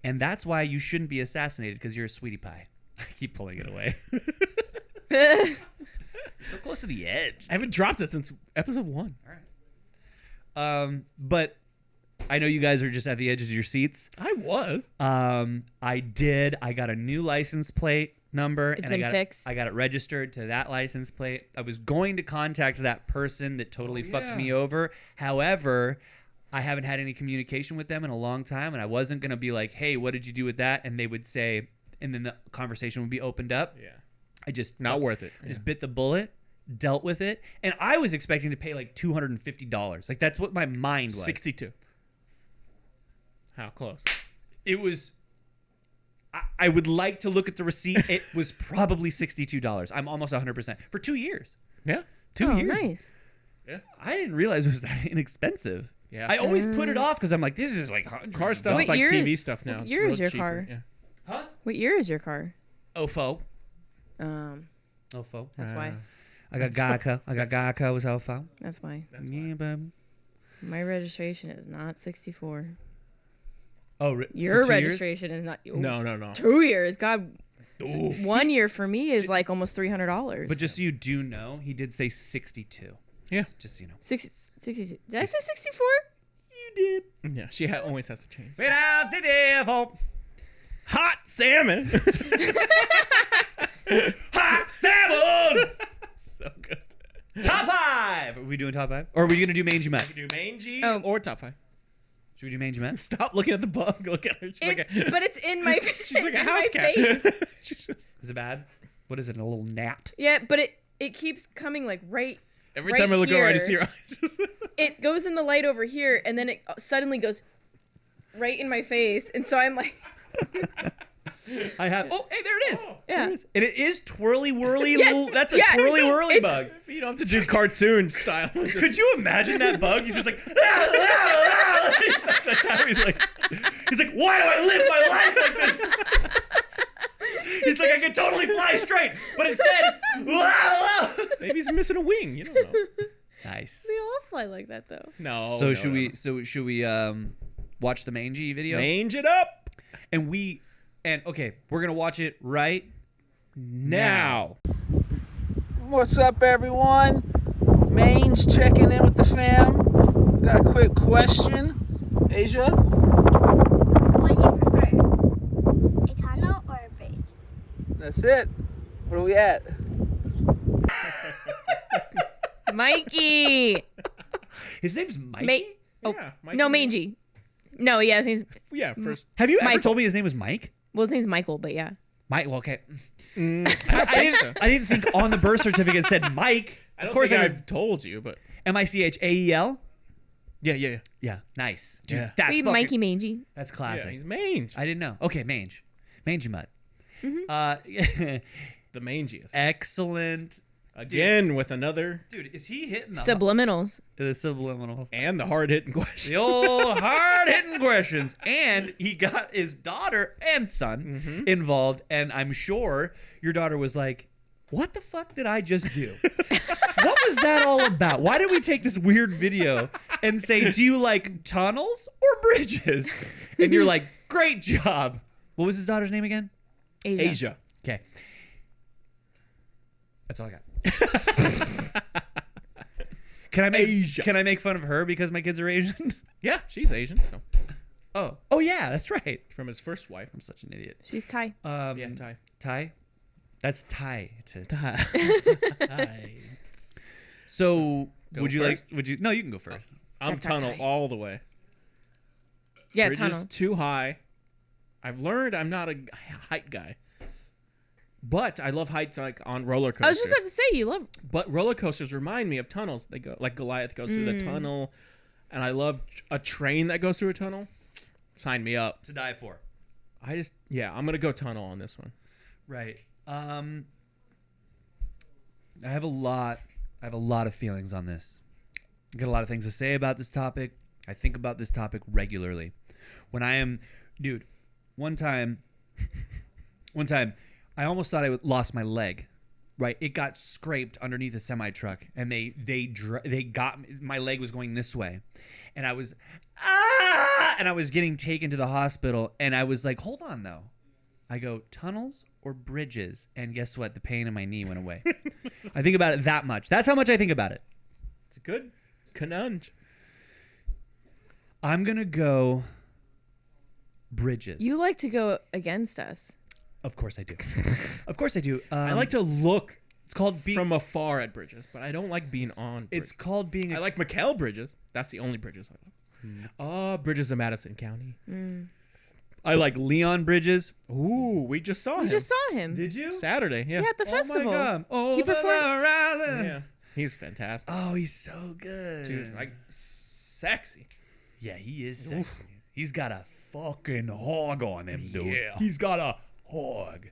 And that's why you shouldn't be assassinated, because you're a sweetie pie. I keep pulling it away. So close to the edge. I haven't dropped it since episode 1. All right. But I know you guys are just at the edges of your seats. I was. I did. I got a new license plate number. It's and been fixed. I got it registered to that license plate. I was going to contact that person that totally fucked me over. However, I haven't had any communication with them in a long time, and I wasn't going to be like, hey, what did you do with that? And they would say, and then the conversation would be opened up. Yeah. I just... Not worth it. I just bit the bullet, dealt with it, and I was expecting to pay like $250. Like, that's what my mind was. 62. How close? It was... I would like to look at the receipt. It was probably $62. I'm almost 100%. For 2 years. Yeah. 2 years. Nice. Yeah. I didn't realize it was that inexpensive. Yeah. I always put it off because I'm like, this is like Car stuff What is like year TV is- stuff now. what It's year real is your cheaper. car? Yeah. Huh? What year is your car? OFO. That's why. I got Geico. I got Geico as OFO. That's why. Yeah, baby. My registration is not 64. Oh, Your for 2 years? registration is not. No. 2 years. God. 1 year for me is like almost $300. But just so you do know, he did say 62. Yeah. Just so you know. 62. Did I say 64? You did. Yeah. She always has to change. Without the devil. Hot salmon. Hot salmon! So good. Top 5! Are we doing top 5? Or are we going to do Mangy Matt? Do mangy Oh. or top 5. Should we do Mangy Matt? Stop looking at the bug. Look at her. But it's in my face. She's like It's a in house my cat. face. She's just, Is it bad? What is it? A little gnat? Yeah, but it keeps coming like right. every Right time I look over, I here. just see her eyes. It goes in the light over here, and then it suddenly goes right in my face, and so I'm like, I have. Oh, hey, there it is. yeah. There it is. And it is twirly whirly. Yeah, Little. That's a yeah, twirly whirly it's- bug. You don't have to do cartoon style. Could you imagine that bug? He's just like, that's how he's like, why do I live my life like this? He's like, I could totally fly straight, but instead, Maybe he's missing a wing. You don't know. nice. They all fly like that though. No. So no, should no, we? no. So should we watch the Mangy video? Mange it up And okay, we're gonna watch it right now. What's up, everyone? Mange checking in with the fam. Got a quick question. Asia? What do you prefer? A tunnel or a bridge? That's it. Where are we at? Mikey. His name's Mikey? Yeah, Mikey. No, Mangy. No, yeah, his name's Yeah, first. Have you ever Michael. told me his name was Mike? well, his name's Michael, but yeah. Mike, well, okay. I I didn't think on the birth certificate it said Mike. don't Of course think I I've told you, but Michael? yeah. Yeah, nice. Dude, Yeah. that's Wait, fucking, Mikey Mangy. that's Yeah, classic. he's mange. I didn't know. Okay, mange. Mangy mutt. The mangiest. Excellent. Again with another Dude, is he hitting the Subliminals. the subliminals? and the hard hitting question. The old hard-hitting questions. And he got his daughter and son involved, and I'm sure your daughter was like, what the fuck did I just do? What was that all about? Why did we take this weird video and say, do you like tunnels or bridges? And you're like, great job. What was his daughter's name again? Asia. Okay. That's all I got. Can I make fun of her because my kids are Asian? Yeah, she's Asian. So Oh yeah, that's right. from his first wife. I'm such an idiot. She's Thai. Yeah, Thai. Thai? That's Thai. To Thai. So Go would you first? like? Would you? No, you can go first. I'm tunnel all the way. Yeah, Bridges tunnel. too high. I've learned I'm not a height guy, but I love heights like on roller coasters. I was just about to say you love. But roller coasters remind me of tunnels. They go like Goliath goes through the tunnel, and I love a train that goes through a tunnel. Sign me up. To die for. I'm gonna go tunnel on this one. Right. I have a lot of feelings on this. I got a lot of things to say about this topic. I think about this topic regularly. When I am, dude, one time, I almost thought I lost my leg. Right, it got scraped underneath a semi truck, and they got my leg was going this way, and I was and I was getting taken to the hospital, and I was like, hold on though, I go tunnels or bridges, and guess what? The pain in my knee went away. I think about it that much. That's how much I think about it. It's a good conundrum. I'm gonna go bridges. You like to go against us. Of course I do. Of course I do. I like to look It's called being. from afar at bridges, but I don't like being on. It's Bridges. called being. I like McHale bridges. That's the only bridges I love. Oh, bridges of Madison County. I like Leon Bridges. Ooh, we just saw him. We just saw him. Did you? Saturday. Yeah. Yeah, at the festival. Oh my God. Oh, He performed- Yeah. He's fantastic. Oh, he's so good. Dude, like sexy. Yeah, he is sexy. He's got a fucking hog on him, dude. Yeah. He's got a hog.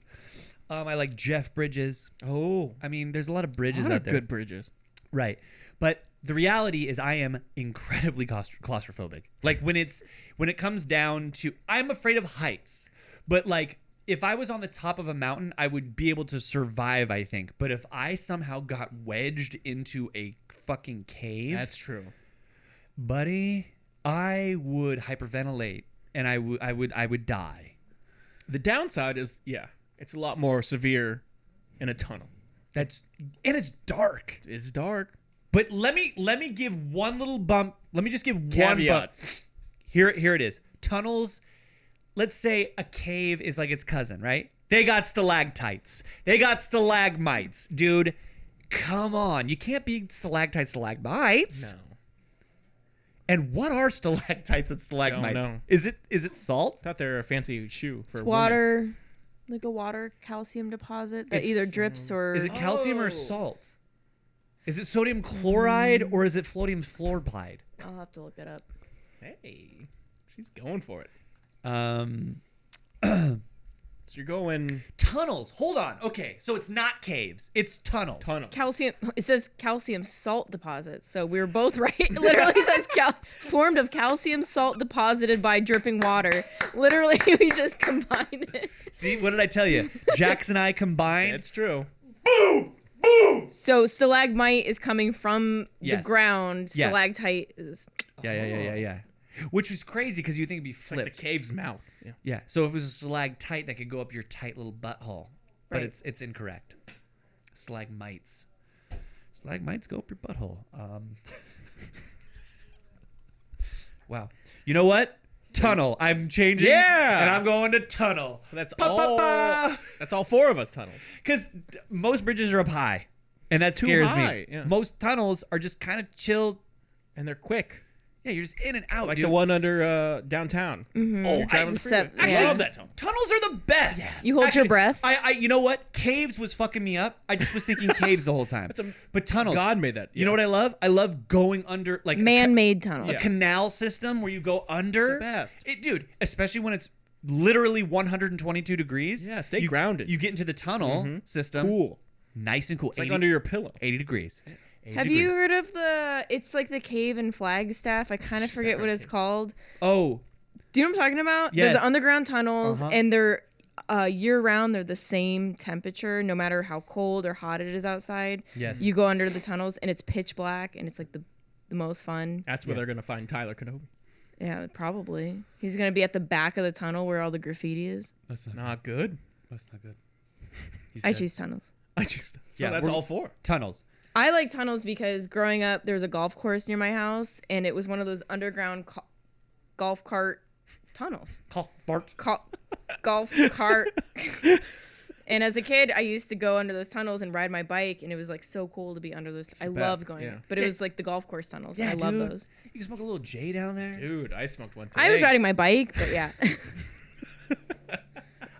I like Jeff Bridges. Oh, I mean, there's a lot of bridges lot out of there. good bridges. Right. But the reality is I am incredibly claustrophobic. Like when it comes down to, I'm afraid of heights. But like if I was on the top of a mountain, I would be able to survive, I think. But if I somehow got wedged into a fucking cave, That's true. buddy, I would hyperventilate and I would die. The downside is, it's a lot more severe in a tunnel. And it's dark. It's dark. But let me give one little bump. Let me just give one Caveat. bump. Here it is. Tunnels. Let's say a cave is like its cousin, right? They got stalactites. They got stalagmites, dude. Come on, you can't be stalactites, stalagmites. No. And what are stalactites and stalagmites? Don't know. Is it salt? Thought they're a fancy shoe for women. Water, like a water calcium deposit that either drips or. Is it calcium or salt? Is it sodium chloride or is it sodium fluoride? I'll have to look it up. Hey, she's going for it. So you're going Tunnels. Hold on. Okay, so it's not caves. It's tunnels. tunnel. Calcium. It says calcium salt deposits. So we were both right. It literally says formed of calcium salt deposited by dripping water. Literally, we just combined it. See, what did I tell you? Jax and I combined. It's true. So stalagmite is coming from Yes. the ground. Yeah. Stalactite is. Yeah. Which is crazy because you think it'd be It's like the flipped. cave's mouth. Yeah. Yeah. So if it was a stalactite, that could go up your tight little butthole. But Right. it's incorrect. Stalagmites. Stalagmites go up your butthole. Wow. You know what? Tunnel. I'm changing. Yeah. And I'm going to tunnel. So that's Ba, ba, all. ba. That's all 4 of us tunnels. Because most bridges are up high, and that Too scares high, me. yeah. Most tunnels are just kind of chill. And they're quick. Yeah, you're just in and out, Like dude. the one under downtown. Oh, I driving the freeway. actually Yeah. love that tunnel. Tunnels are the best. You hold your breath? You know what? Caves was fucking me up. I just was thinking caves the whole time. But tunnels. God made that. You know what I love? I love going under like Man-made tunnels. a canal system where you go under. The best. Dude, especially when it's literally 122 degrees. Yeah, stay you, grounded. You get into the tunnel system. Cool. Nice and cool. It's like under your pillow. 80 degrees. 80 Have degrees. you heard of it's like the cave in Flagstaff? I kind of forget what it's called. Oh, Do you know what I'm talking about? They're Yes. the underground tunnels, Uh-huh. and they're year round. They're the same temperature, no matter how cold or hot it is outside. Yes. You go under the tunnels, and it's pitch black, and it's like the most fun. That's where they're going to find Tyler Kenobi. Yeah, probably. He's gonna be at the back of the tunnel where all the graffiti is. that's Not good. That's not good. I choose tunnels. I just. So Yeah, that's we're- all 4. Tunnels. I like tunnels because growing up, there was a golf course near my house, and it was one of those underground golf cart tunnels. Golf cart. And as a kid, I used to go under those tunnels and ride my bike, and it was like so cool to be under those. I best, loved going, yeah. but it was like the golf course tunnels. Yeah, I love dude. those. You can smoke a little J down there. Dude, I smoked one today. I was riding my bike, but yeah,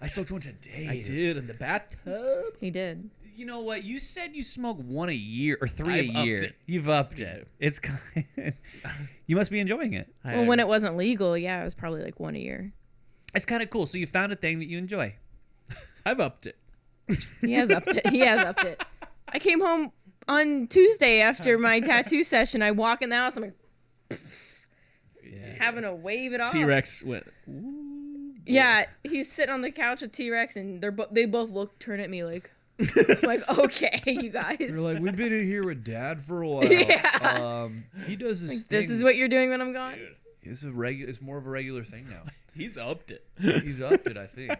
I smoked one today. I did in the bathtub. he did. You know what? You said you smoke one a year or 3 I've a upped year. it. You've upped it. It's kind you must be enjoying it. Well, when it wasn't legal, yeah, it was probably like one a year. It's kind of cool. So you found a thing that you enjoy. I've upped it. He has upped it. He has upped it. I came home on Tuesday after my tattoo session. I walk in the house. I'm like, having to wave it off. T-Rex went. Yeah, he's sitting on the couch with T-Rex, and they both turn at me like, okay, you guys. You're like, we've been in here with Dad for a while. Yeah. He does this. Like, this is what you're doing when I'm gone. It's a regular. It's more of a regular thing now. He's upped it. He's upped it, I think.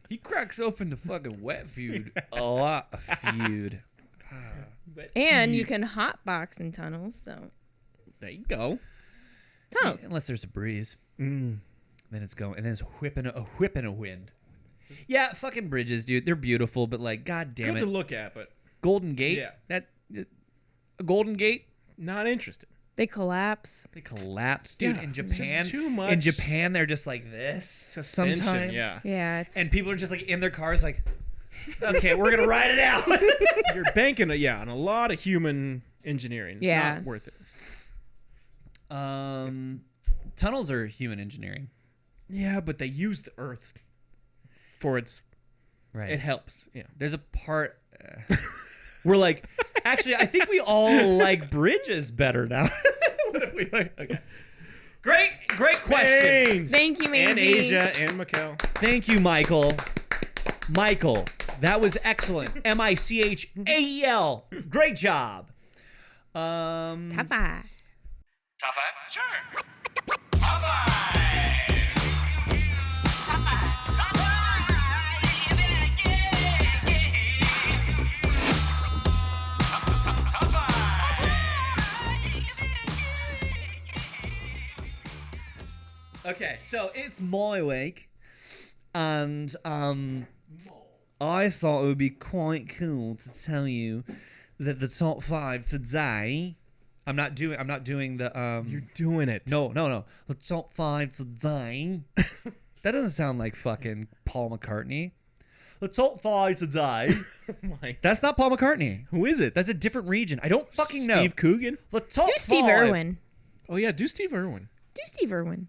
He cracks open the fucking wet feud a lot of feud. And you can hotbox in tunnels, so There you go. tunnels. Unless there's a breeze. Then it's going, and then it's whipping a wind. Yeah, fucking bridges, dude. They're beautiful, but like, god damn Good it. to look at, but Golden Gate. Yeah. A Golden Gate. not interested. They collapse. They collapse, dude. Yeah, In just Japan, too much in Japan, they're just like this Suspension, sometimes. yeah. Yeah, it's And people are just like in their cars, like, okay, we're gonna ride it out. You're banking, on a lot of human engineering. It's Yeah. not worth it. Tunnels are human engineering, Yeah, but they use the Earth for its. right? It helps. Yeah. There's a part. We're like, actually, I think we all like bridges better now. What if we like? Okay. Great question. Thank you, Mangy. And Asia and Mikkel. Thank you, Michael. Michael, that was excellent. Michael. Great job. Top five. Top 5? Sure. Top 5! Top 5! Top 5! Yeah, Top 5! Okay, so it's my week, and I thought it would be quite cool to tell you that the top 5 today. I'm not doing the You're doing it. No. The top 5 today. That doesn't sound like fucking Paul McCartney. The top 5 today. Like, That's not Paul McCartney. who is it? That's a different region. I don't fucking know. Steve Coogan. The top Do Steve 5. Irwin. Oh yeah, do Steve Irwin. Do Steve Irwin.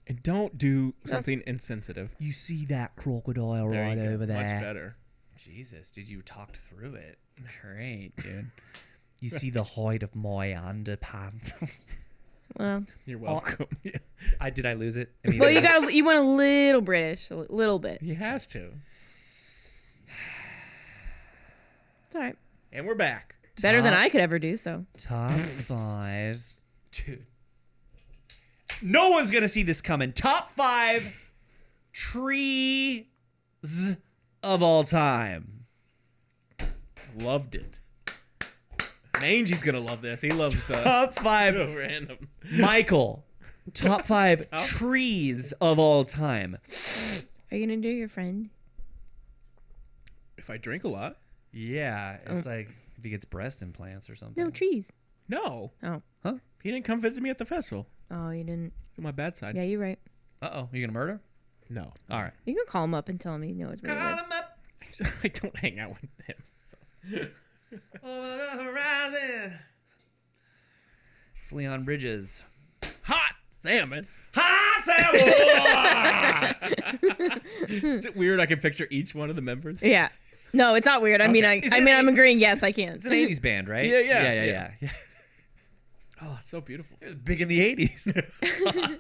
And don't do something insensitive. You see that crocodile There right you go. over there? Much better. Jesus, dude, you talked through it. Great, dude. You see the height of my underpants. Well, You're welcome. Yeah. Did I lose it? well, you want a little British, a little bit. He has to. It's all right. And we're back. Better than I could ever do. So Top 5. Dude. No one's going to see this coming. Top 5 trees of all time. Loved it. Angel's gonna love this. He loves the Top 5 random. Michael. Top 5 trees of all time. Are you gonna do your friend? If I drink a lot, Yeah, it's like if he gets breast implants or something. No trees. no. Oh. Huh? He didn't come visit me at the festival. Oh, you didn't. It's on my bad side. Yeah, you're right. Uh-oh. You gonna murder? No. All right. You can call him up and tell him he knows where he lives. up I don't hang out with him. over the horizon. It's Leon Bridges. Hot salmon. Hot salmon! Is it weird? I can picture each one of the members. Yeah. No, it's not weird. I mean, I'm agreeing. Yes, I can. It's an 80s band, right? Yeah. Yeah. Oh, it's so beautiful. It was big in the 80s.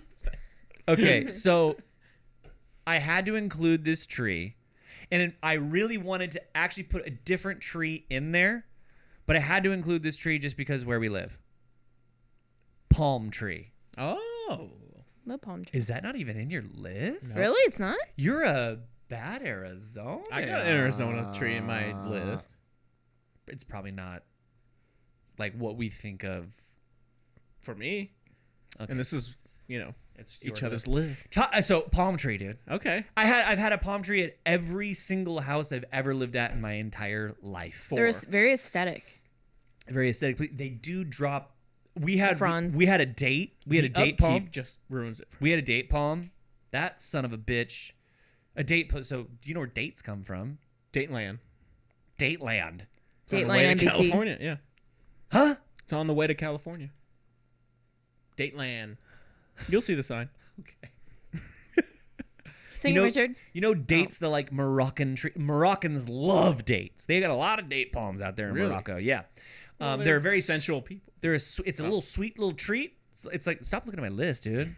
Okay, so I had to include this tree, and I really wanted to actually put a different tree in there, but I had to include this tree just because where we live. Palm tree. Oh. Love palm trees. Is that not even in your list? Really? It's not? You're a bad Arizona. I got an Arizona tree in my list. It's probably not like what we think of. For me. Okay. And this is, It's each your other's list. So palm tree, dude. Okay. I've had a palm tree at every single house I've ever lived at in my entire life. They're very aesthetic. Very aesthetic. They do drop. We had Fronds. we had a date. We had a date upkeep palm. just ruins it. We had a date palm. That son of a bitch. A date. So do you know where dates come from? Dateland. Dateland. It's on the way Dateline to NBC. California, yeah. Huh? It's on the way to California. Dateland. You'll see the sign. Okay. Sing it, Richard. You know dates, the like Moroccan tree. Moroccans love dates. They got a lot of date palms out there in Really? Morocco. Yeah. Well, they're very sensual people. It's a little sweet little treat. It's like, stop looking at my list, dude.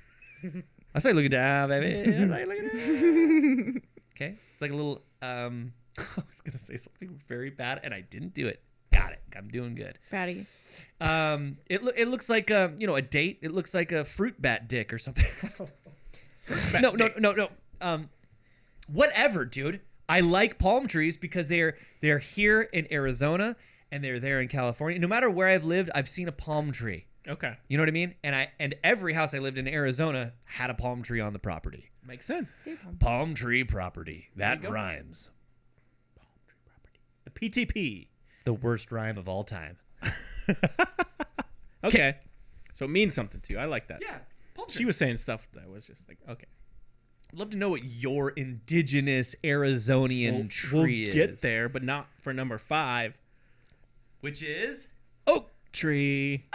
I say looking down, baby. I say looking down. Okay. It's like a little, I was going to say something very bad and I didn't do it. Got it. I'm doing good. Proud of you. It looks like, a date. It looks like a fruit bat dick or something. No. Whatever, dude. I like palm trees because they're here in Arizona and they're there in California. No matter where I've lived, I've seen a palm tree. Okay. You know what I mean? And every house I lived in Arizona had a palm tree on the property. Makes sense. Palm tree property. That you go. rhymes. Palm tree property. The PTP. It's the worst rhyme of all time. Okay. So it means something to you. I like that. Yeah. Palm tree. She was saying stuff that was just like, okay. I'd love to know what your indigenous Arizonian tree is. We'll get there, but not for number 5. Which is Oak tree.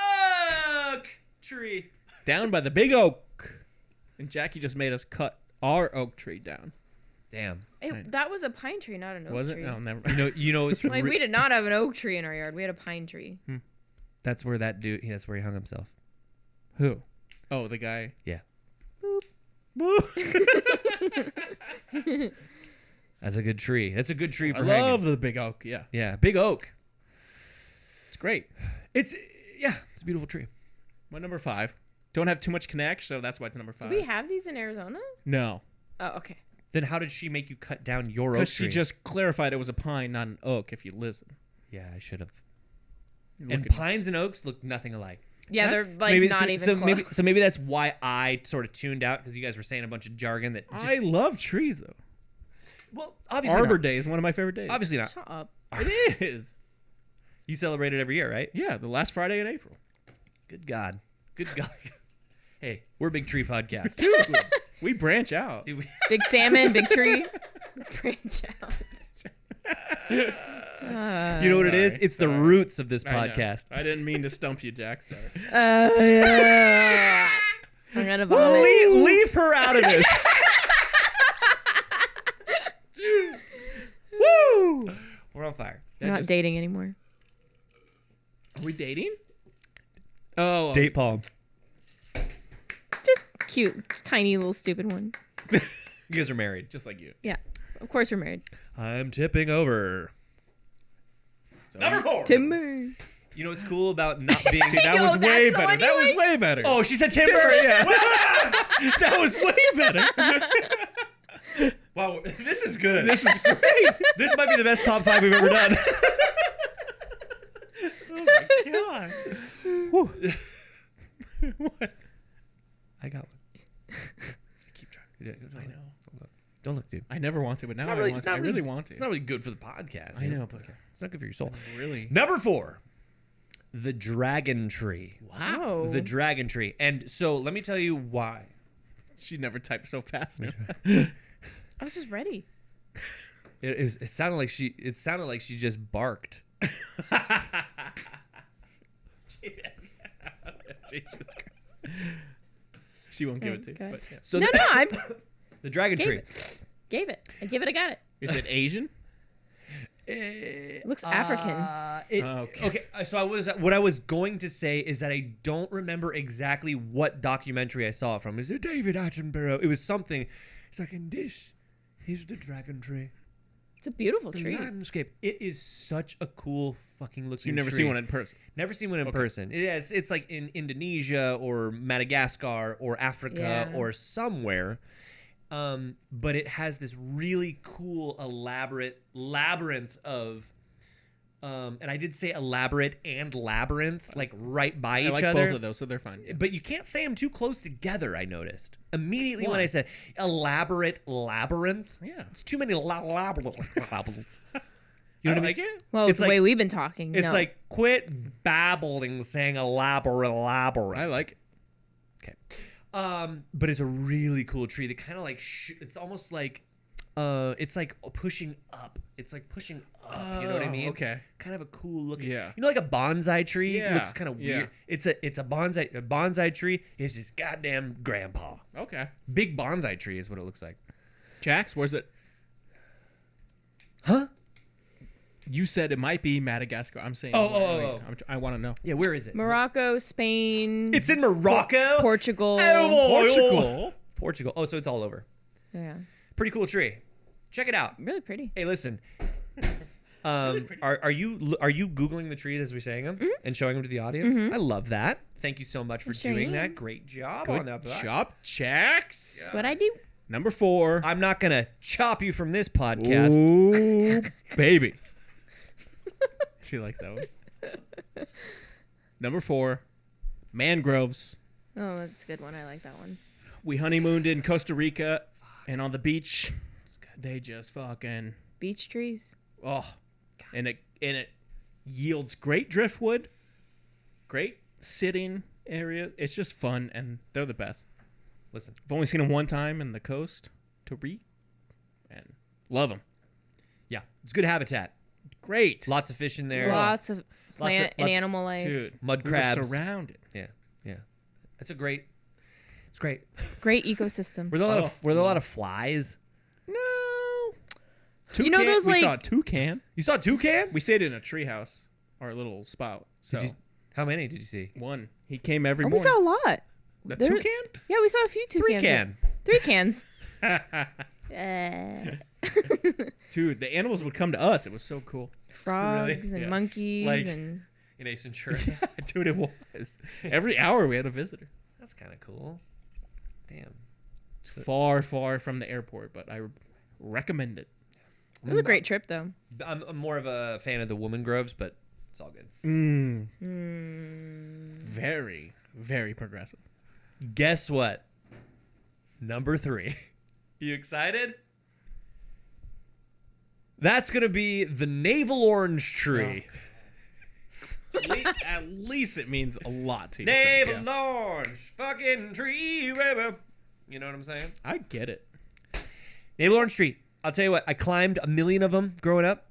oak tree. Down by the big oak. And Jackie just made us cut our oak tree down. Damn. That was a pine tree, not an oak Was it? tree. No, never. You know it's Like, we did not have an oak tree in our yard. We had a pine tree. That's where that dude. That's where he hung himself. Who? Oh, the guy. Yeah. Boop. That's a good tree. That's a good tree I for love hanging. the big oak. Yeah. Yeah, big oak. It's great. It's a beautiful tree. My number 5. Don't have too much connect, so that's why it's number 5. Do we have these in Arizona? No. Oh, okay. Then how did she make you cut down your oak Because tree? she just clarified it was a pine, not an oak, if you listen. Yeah, I should have. You're And looking- pines and oaks look nothing alike. Yeah, That's- they're like not even close. Maybe that's why I sort of tuned out because you guys were saying a bunch of jargon that just, I love trees, though. well, obviously Arbor not. Day is one of my favorite days. Obviously not. Shut up. It is. You celebrate it every year, right? Yeah, the last Friday in April. Good God. Good God. Hey, we're a big tree podcast. Dude, we branch out. Dude, Big salmon, big tree. Branch out. you know what it is? Sorry, It's the sorry. roots of this I know. podcast. I didn't mean to stump you, Jack. Sorry. I'm gonna vomit. Leave her out of this. Woo! We're on fire. I'm not dating anymore. Are we dating? Oh. Date palm. Just cute, tiny little stupid one. You guys are married. Just like you. Yeah, of course we're married. I'm tipping over. Number 4. Timber. You know what's cool about not being... That Yo, was that's way the better. one That you was like? way better. Oh, she said timber? yeah. That was way better. Wow, this is good. This is great. This might be the best top 5 we've ever done. Oh my Yeah, I know. Don't look, dude. I never want to, but now Not really- I want it's to. not I really want to. It's not really good for the podcast. I you know, but it's not good for your soul. really. Number 4, the dragon tree. Wow. The dragon tree. And so let me tell you why. She never typed so fast. I was just ready. It sounded like she just barked. Jesus Christ. She won't give it to you. Okay. But, yeah. So No, I the dragon gave tree. it. Gave it. I give it. I got it. Is it Asian? It looks African. Okay. So what I was going to say is that I don't remember exactly what documentary I saw it from. Is it David Attenborough? It was something. It's like, in this, here's the dragon tree. It's a beautiful The tree. landscape. It is such a cool fucking looking You've never tree. seen one in person. Never seen one in person. Yeah, it's like in Indonesia or Madagascar or Africa Yeah. or somewhere. But it has this really cool, elaborate labyrinth of, and I did say elaborate and labyrinth, like right by I each like other. both of those, so they're fine. But you can't say them too close together, I noticed. Immediately when Why? I said elaborate labyrinth, Yeah. it's too many labyrinths. You know You what I don't mean? like it? Well, It's it's the like- way we've been talking. It's no. like, quit babbling saying elaborate. I like it. Okay. But it's a really cool tree that kind of like it's almost like it's like pushing up. It's like pushing up. You know what I Oh, mean? okay. Kind of a cool looking. Yeah. You know, like a bonsai tree. It Yeah, looks kind of yeah. weird. It's a bonsai. A bonsai tree is his goddamn grandpa. Okay. Big bonsai tree is what it looks like. Jax, where's it? Huh? You said it might be Madagascar. I'm saying. Oh. I want to know. Yeah. Where is it? Morocco, Spain, It's in Morocco. Portugal. Portugal. Portugal. Oh, so it's all over. Yeah. Pretty cool tree. Check it out. Really pretty. Hey, listen. Are you googling the trees as we're saying them and showing them to the audience? I love that. Thank you so much for sure doing am. that. Great job on that. Good job, Jax. That's what I do. Number 4. I'm not gonna chop you from this podcast. Ooh, baby. She likes that one. Number 4, mangroves. Oh, that's a good one. I like that one. We honeymooned in Costa Rica, and on the beach, they just fucking Beach trees. and it yields great driftwood, great sitting area. It's just fun, and they're the best. Listen, I've only seen them one time in the coast, Tariq, and love them. yeah, it's good habitat. Great, Lots of fish in there. Lots of plant and lots of- animal life. dude. Mud we were crabs. surrounded. Yeah. It's great. It's great. Great ecosystem. Were there a lot of flies? No, You know toucan. those, we like- saw a toucan. You saw a toucan? We stayed in a treehouse, our little spout. So How many did you see? one, he came every Oh, we morning. saw a lot. The There- toucan? Yeah, we saw a few toucans. Toucan. 3 cans. Dude, the animals would come to us. It was so cool. Frogs and Yeah. monkeys Like- and In Ace Ventura. Dude, it was. Every hour we had a visitor. That's kind of cool. Damn. Far, far from the airport, but I recommend it. it was a great trip though. I'm more of a fan of the woman groves, but it's all good. Very, very progressive. Guess what? Number 3. You excited? That's going to be the navel orange tree. At least it means a lot to you. Navel Yeah. orange fucking tree, baby. You know what I'm saying? I get it. Navel orange tree. I'll tell you what, I climbed a million of them growing up.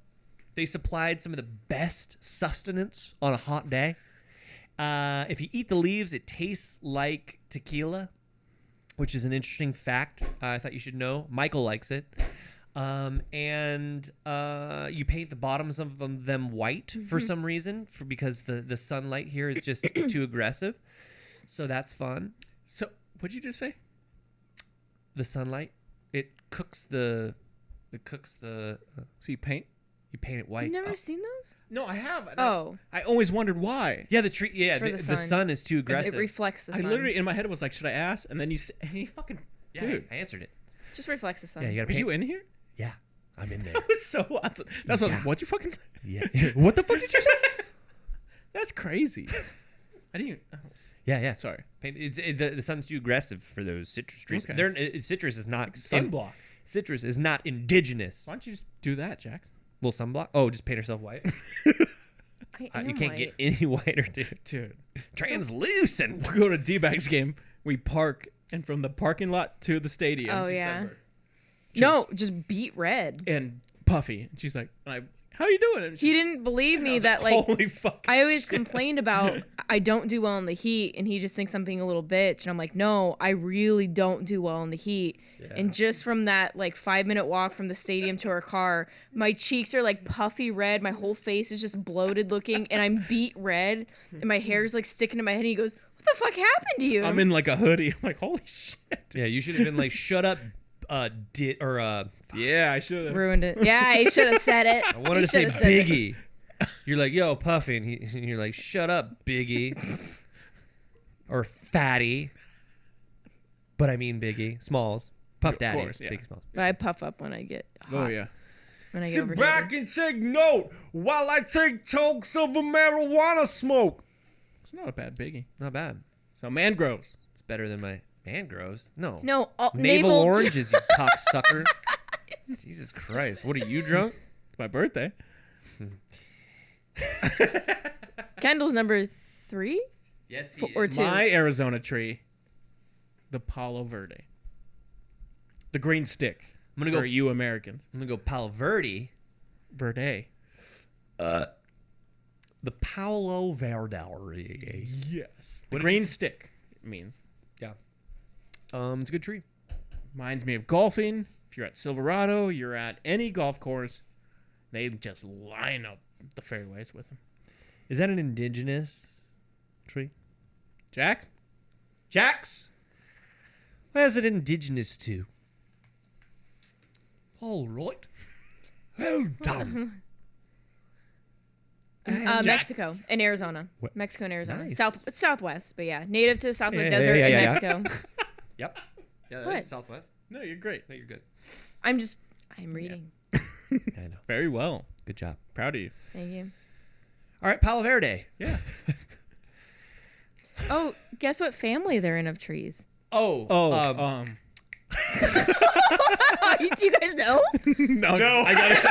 They supplied some of the best sustenance on a hot day. If you eat the leaves, it tastes like tequila, which is an interesting fact I thought you should know. Michael likes it. And you paint the bottoms of them white for some reason, because the sunlight here is just too aggressive. So that's fun. So, what'd you just say? The sunlight, it cooks the So you paint? you paint it white. You've never seen those? No, I have. And Oh. I always wondered why. Yeah, the tree. Yeah, for the the sun. sun. Is too aggressive. It reflects the I sun. literally, in my head, was like, should I ask? And then and he fucking, Yeah, dude. I answered it. Just reflects the sun. Yeah, you gotta Are paint. you in here? Yeah, I'm in there. That was so awesome. That's what Yeah. what'd you fucking say? Yeah. What the fuck did you say? That's crazy. I didn't even, Yeah. Sorry. The sun's too aggressive for those citrus trees. Okay. Citrus is not Sunblock. Citrus is not indigenous. Why don't you just do that, Jax? Well, sunblock. Oh, just paint herself white. You can't get any whiter, Dude. Translucent. We'll go to D-Bags game. We park, and from the parking lot to the stadium. Oh yeah. Just- No, just beat red. And Puffy. And she's like, how you doing? And He didn't believe me was that like holy fucking I always shit. complained about I don't do well in the heat, and he just thinks I'm being a little bitch, and I'm like, no, I really don't do well in the heat. And just from that like 5-minute walk from the stadium to our car, my cheeks are like puffy red, my whole face is just bloated looking, and I'm beat red, and my hair's like sticking to my head. And he goes, "What the fuck happened to you?" I'm in like a hoodie. I'm like, holy shit. Yeah, you should have been like, shut up, Yeah, I should have. Ruined it. Yeah, he should have said it. I wanted to say Biggie. You're like, yo, Puffy, and you're like, shut up, Biggie, or Fatty. But I mean Biggie, Smalls, Puff Daddy, course, yeah. Biggie Smalls. But I puff up when I get hot. Oh, yeah. When I get Sit overheated. back and take note while I take chunks of a marijuana smoke. It's not a bad biggie. Not bad. So, Mangroves. It's better than my Mangroves. No. No, Navel oranges, you cocksucker. Jesus Christ. What are you drunk? It's my birthday. Kendall's number 3 Yes, or 2. My Arizona tree, the Palo Verde. The green stick. I'm gonna for go. you Americans. I'm gonna go Palo Verde. Verde. The Palo Verde. Yes. The What did green you stick, it means. Yeah. It's a good tree. Reminds me of golfing. If you're at Silverado, you're at any golf course, they just line up the fairways with them. Is that an indigenous tree? Jax? Jax? Where is it indigenous to? All right. Well done. Mexico and Arizona. What? Mexico and Arizona. Nice. Southwest, but yeah, native to Southwest Yeah, Desert yeah, in yeah, yeah. Mexico. Yep. Yeah, What? that's Southwest. No, you're great. No, you're good. I'm reading. I know. Very well. Good job. Proud of you. Thank you. All right, Palo Verde. Yeah. Oh, guess what family they're in of trees? Oh. Do you guys know? no. I got it.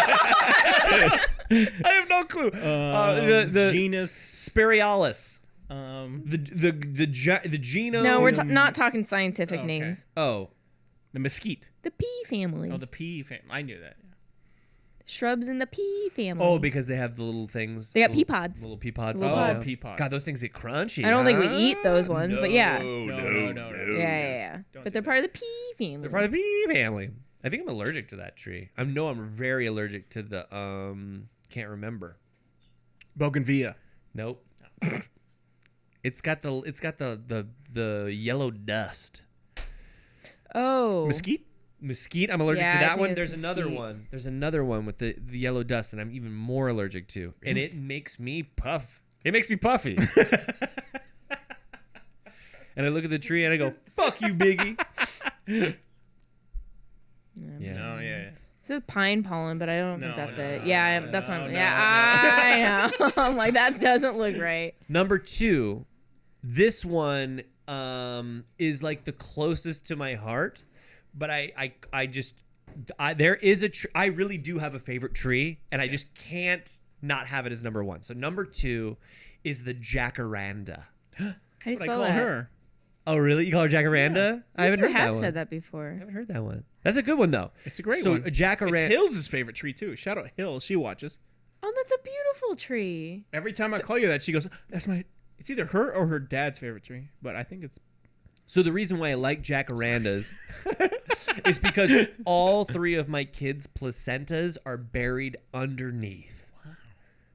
I have no clue. The genus. Spiralis. The The genome. No, we're not talking scientific Okay. names. Oh. the mesquite. The pea family. Oh, the pea family. I knew that. Shrubs in the pea family. Oh, because they have the little things. They got little- pea pods. Little pea pods. Little all pods. down. Pea pods. God, those things get crunchy. I don't think we huh? eat those ones, but yeah. No. Yeah. Don't But do they're part of the pea family. They're part of the pea family. I think I'm allergic to that tree. I'm very allergic to the can't remember. Bougainvillea. Nope. It's got the yellow dust. Oh. Mesquite? Mesquite, I'm allergic Yeah, to I that think one. it's There's another mesquite. one. There's another one with the yellow dust that I'm even more allergic to. And it makes me puff. It makes me puffy. And I look at the tree and I go, fuck you, Biggie. Yeah. No, yeah. This is pine pollen, but I don't No, think that's no, it. no, Yeah, no, that's what I'm. no, Yeah, I know. I'm like, that doesn't look right. Number 2, this one is like the closest to my heart, but I there is I really do have a favorite tree, and I just can't not have it as number 1. So number 2 is the jacaranda. How do you What I spell call that? her. Oh, really? You call her jacaranda? I haven't You heard have that said one. that before. I haven't heard that one. That's a good one though. It's a great so one. a jacaranda. It's Hill's favorite tree, too. Shout out Hill. She watches. Oh, that's a beautiful tree. Every time I call you that, she goes, that's my... It's either her or her dad's favorite tree. But I think it's... So the reason why I like jacarandas is because all 3 of my kids' placentas are buried underneath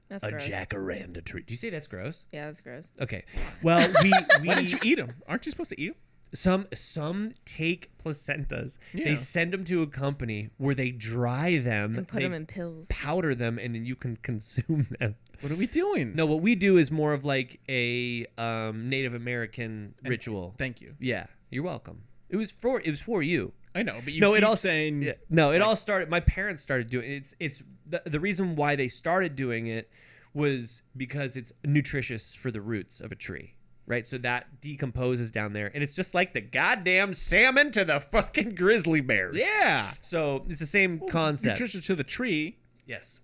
That's a gross. jacaranda tree. Do you say that's gross? Yeah, that's gross. Okay. Well, Why didn't you eat them? Aren't you supposed to eat them? some take placentas. Yeah. They send them to a company where they dry them, And put they them in pills. powder them, and then you can consume them. What are we doing? No, what we do is more of like a Native American ritual. Thank you. Yeah, you're welcome. It was for you. I know, but you No, keep it all saying... Yeah, no, it all started. My parents started doing it. It's the reason why they started doing it was because it's nutritious for the roots of a tree. right? So that decomposes down there, and it's just like the goddamn salmon to the fucking grizzly bear. Yeah. So it's the same concept. Nutrition to the tree Yes.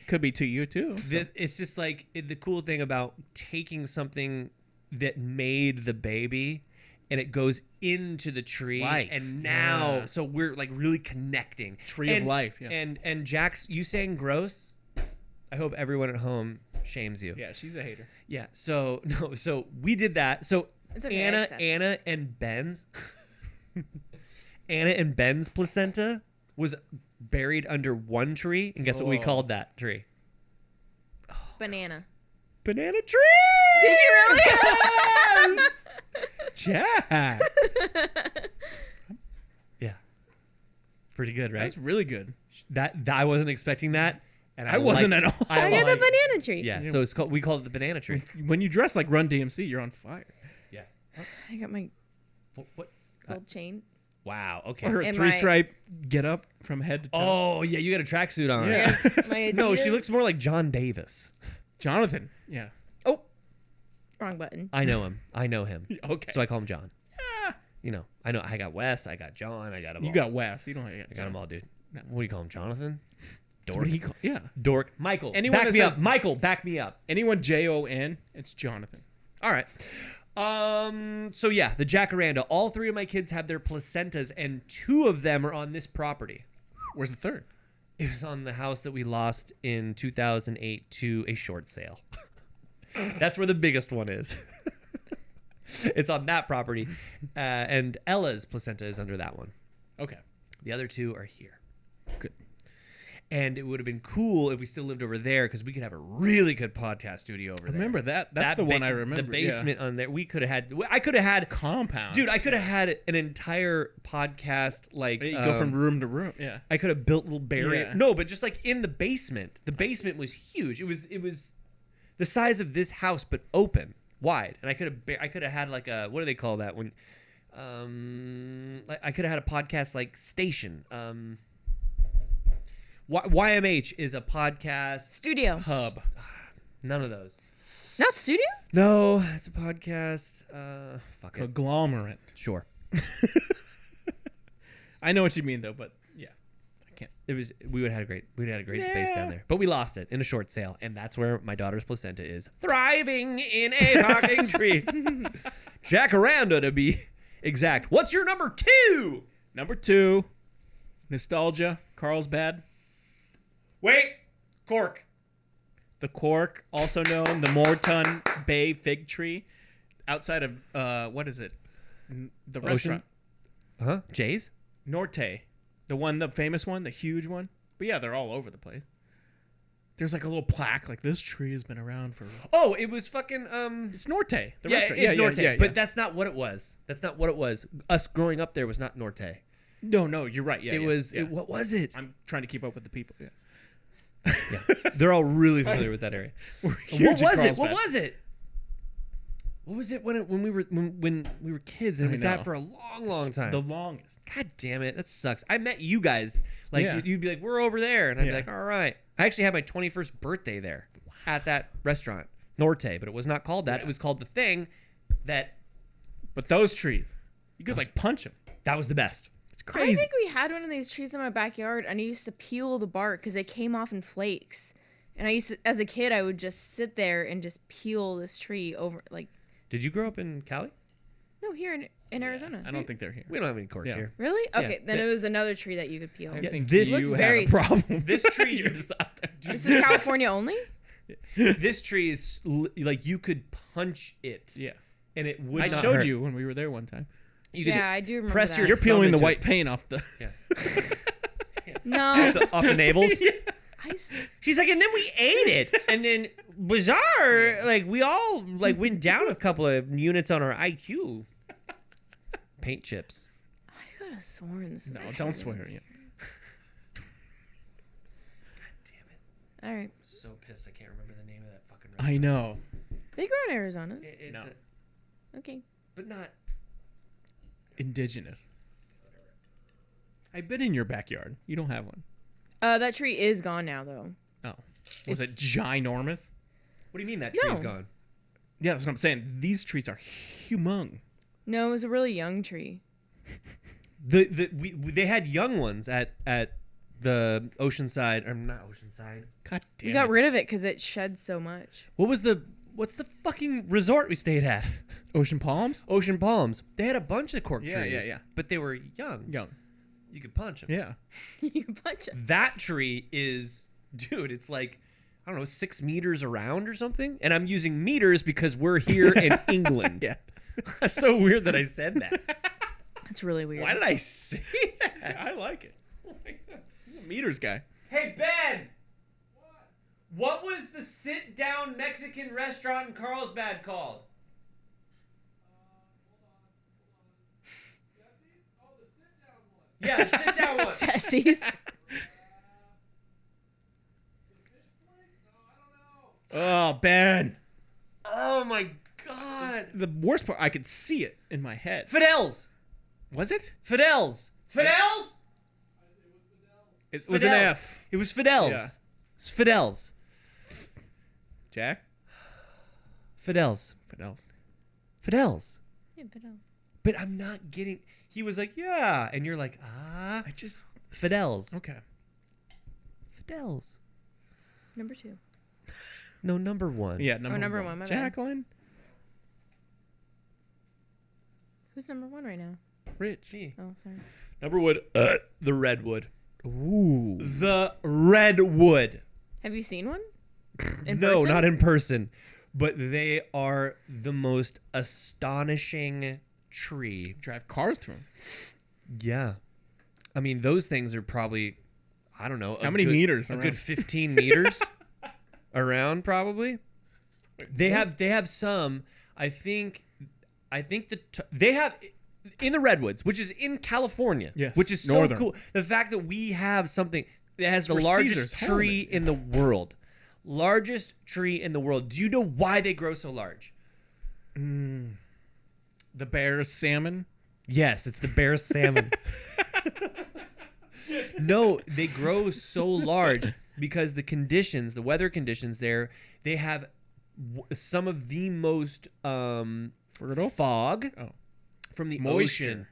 could be to you too. So. It's just like the cool thing about taking something that made the baby and it goes into the tree, life. and now Yeah. so we're like really connecting. Tree of life, yeah. And Jax, you saying gross? I hope everyone at home shames you. Yeah, she's a hater. Yeah. So no. So we did that. So It's okay, I Anna, accept. Anna and Ben's, Anna and Ben's placenta was buried under one tree, and guess what we Whoa. called that tree? Banana. Banana tree. Did you really? Jack. Yeah. Pretty good, right? That's really good. That I wasn't expecting that, and I wasn't at all. I got the banana tree. Yeah. So it's called. We called it the banana tree. When you dress like Run DMC, you're on fire. Yeah. I got my What? gold chain. Wow. Okay. Or her And three-stripe get up from head to toe. Oh yeah, you got a tracksuit on. Yeah. My No, she Adidas. looks more like John Davis. Jonathan. Yeah. Oh, wrong button. I know him. I know him. Okay. So I call him John. You know, I know. I got Wes. I got John. I got him. You all. got Wes. You don't. I got them all, dude. What do you call him, Jonathan? What Dork. do he call? Yeah. Dork. Michael. Anyone back that me says- up. Michael, back me up. Anyone Jon, it's Jonathan. All right. So yeah, the jacaranda. All three of my kids have their placentas, and two of them are on this property. Where's the third? It was on the house that we lost in 2008 to a short sale. That's where the biggest one is. It's on that property, and Ella's placenta is under that one. Okay. The other two are here. Good. And it would have been cool if we still lived over there because we could have a really good podcast studio over there. Remember that? That's the one I remember. The basement on there. We could have had. I could have had. Compound. Dude, I could have had an entire podcast like. You go from room to room. Yeah. I could have built little barrier. Yeah. No, but just like in the basement. The basement was huge. It was the size of this house, but open, wide. And I could have had like a, what do they call that when? Like I could have had a podcast like station. YMH is a podcast Studio. hub. None of those. Not studio? No, it's a podcast. Fuck it. Conglomerate. Sure. I know what you mean though, but yeah, I can't. It was. We would have had a great space down there, but we lost it in a short sale, and that's where my daughter's placenta is thriving in a talking tree. Jacaranda, to be exact. What's your number 2? Number 2, nostalgia. Carlsbad. Wait, cork. The cork, also known the Morton Bay fig tree, outside of what is it? The Ocean? restaurant Huh? Jay's? Norte, the famous one, the huge one. But yeah, they're all over the place. There's like a little plaque, like this tree has been around for. Oh, it was fucking It's Norte. The yeah, restaurant. it's Norte. Yeah. But that's not what it was. That's not what it was. Us growing up there was not Norte. No, you're right. Yeah, It yeah, was. yeah. What was it? I'm trying to keep up with the people. Yeah. Yeah. They're all really familiar with that area. We're What huge at was it? What Carlsbad. was it? What was it when we were kids? And it I was know. that for a long time. The longest. God damn it, that sucks. I met you guys. Like Yeah. you'd be like, we're over there, and I'd be Yeah. like, all right. I actually had my 21st birthday there at that restaurant, Norte, but it was not called that. Yeah. It was called the thing that But those trees, you could like punch them. that was the best. It's I crazy. think we had one of these trees in my backyard, and I used to peel the bark because it came off in flakes. And I used to, as a kid, I would just sit there and just peel this tree over, like, Did you grow up in Cali? no, here in Arizona. I don't think they're here. We don't have any corks Yeah. here. Really? Okay, then but- it was another tree that you could peel. I Yeah, think this- you Looks have very a problem. This tree, You're just out there. This is California only? this tree is like you could punch it, Yeah. and it would. I not showed hurt. you when we were there one time. You could Yeah, just I do remember press that. your You're thumb peeling the into- white paint off the. Yeah. No. off the navels. I She's like, and then we ate it, and then bizarre, like we all like went down a couple of units on our IQ. Paint chips. could have sworn this is No, a don't tree. swear. Yeah. All right. So pissed, I can't remember the name of that fucking. I know. They grow in Arizona. It's No. Okay. but not. Indigenous. I've been in your backyard. You don't have one. That tree is gone now, though. Oh. Was it ginormous? What do you mean that No. tree's gone? Yeah, that's what I'm saying. These trees are humong. No, it was a really young tree. They had young ones at the Oceanside, or not Oceanside. God damn We got it. rid of it because it shed so much. What's the fucking resort we stayed at? Ocean Palms? Ocean Palms. They had a bunch of cork Yeah, trees. yeah, yeah. But they were young. Young. You could punch them. Yeah. You bunch of. That tree is, dude, it's like, I don't know, 6 meters around or something. And I'm using meters because we're here in England. Yeah. That's so weird that I said that. That's really weird. Why did I say that? I like it. He's a meters guy. Hey, Ben! What was the sit-down Mexican restaurant in Carlsbad called? Yeah, the sit-down one. Sessies. Oh, Ben. Oh, my God. The worst part, I could see it in my head. Fidel's. Was it? Fidel's. Fidel's? It was an Fidel's. F. It was Fidel's. Yeah. It's Fidel's. Jack? Fidel's. Fidel's. Fidel's. Yeah, but no. But I'm not getting. He was like, yeah. And you're like, ah. I just. Fidel's. Okay. Fidel's. Number 2. No, number 1. Yeah, number one, my bad. Jacqueline? Who's number 1 right now? Rich. Me. Oh, sorry. Number 1, the redwood. Ooh. The redwood. Have you seen one? No, not in person. But they are the most astonishing tree. Drive cars through them. Yeah. I mean, those things are probably, I don't know. How many meters A around? good 15 meters around, probably. They have some, I think they have, in the redwoods, which is in California, Yes, which is northern. so cool. The fact that we have something that has the where largest Caesar's home tree is. in the world. Largest tree in the world. Do you know why they grow so large? The bear's salmon. Yes, it's the bear salmon. No, they grow so large because the weather conditions there, they have some of the most Fertile? fog Oh. from the Moisture. ocean.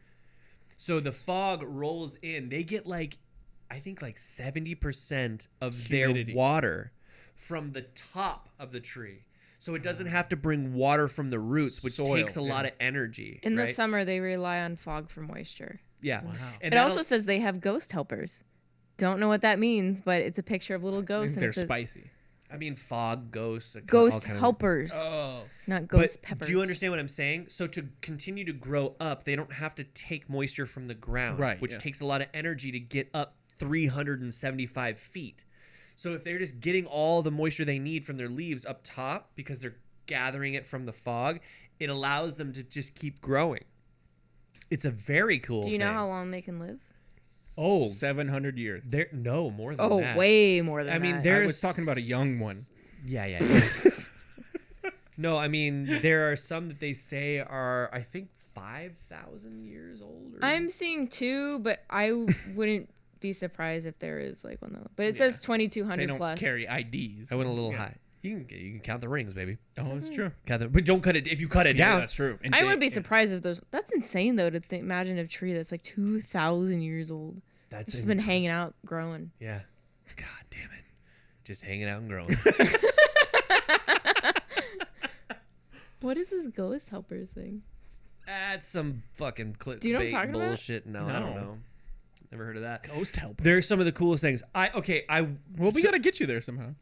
So the fog rolls in. They get I think 70% of Humidity. their water from the top of the tree. So it doesn't have to bring water from the roots, which Soil, takes a lot yeah. of energy. In the right? summer, they rely on fog for moisture. Yeah. Wow. And It that'll- also says they have ghost helpers. Don't know what that means, but it's a picture of little And ghosts. And they're it says spicy. I mean, fog, ghosts. all ghost kind of- helpers, Oh. not But ghost peppers. do you understand what I'm saying? So to continue to grow up, they don't have to take moisture from the ground, Right, which yeah. takes a lot of energy to get up 375 feet. So if they're just getting all the moisture they need from their leaves up top because they're gathering it from the fog, it allows them to just keep growing. It's a very cool Do you know thing. how long they can live? Oh, 700 years. no, more than Oh, that. way more than I mean, that. there- I was talking about a young one. Yeah. No, I mean, there are some that they say are, I think, 5,000 years old. Or I'm seeing 2, but I wouldn't be surprised if there is one though. But it says They 2,200 don't plus. carry IDs. I went a little Yeah. high. You can count the rings, baby. Oh, that's true. But don't cut it. If you cut it down, that's true. And I they- wouldn't be yeah. surprised if those. That's insane though to imagine a tree that's 2,000 years old. that's It's just been hanging out, growing. Yeah. God damn it. Just hanging out and growing. What is this ghost helpers thing? That's some fucking clip. Do you know what I'm talking about? bullshit. No, I don't No. know. Never heard of that. Ghost help. They're some of the coolest things. Well, we got to get you there somehow.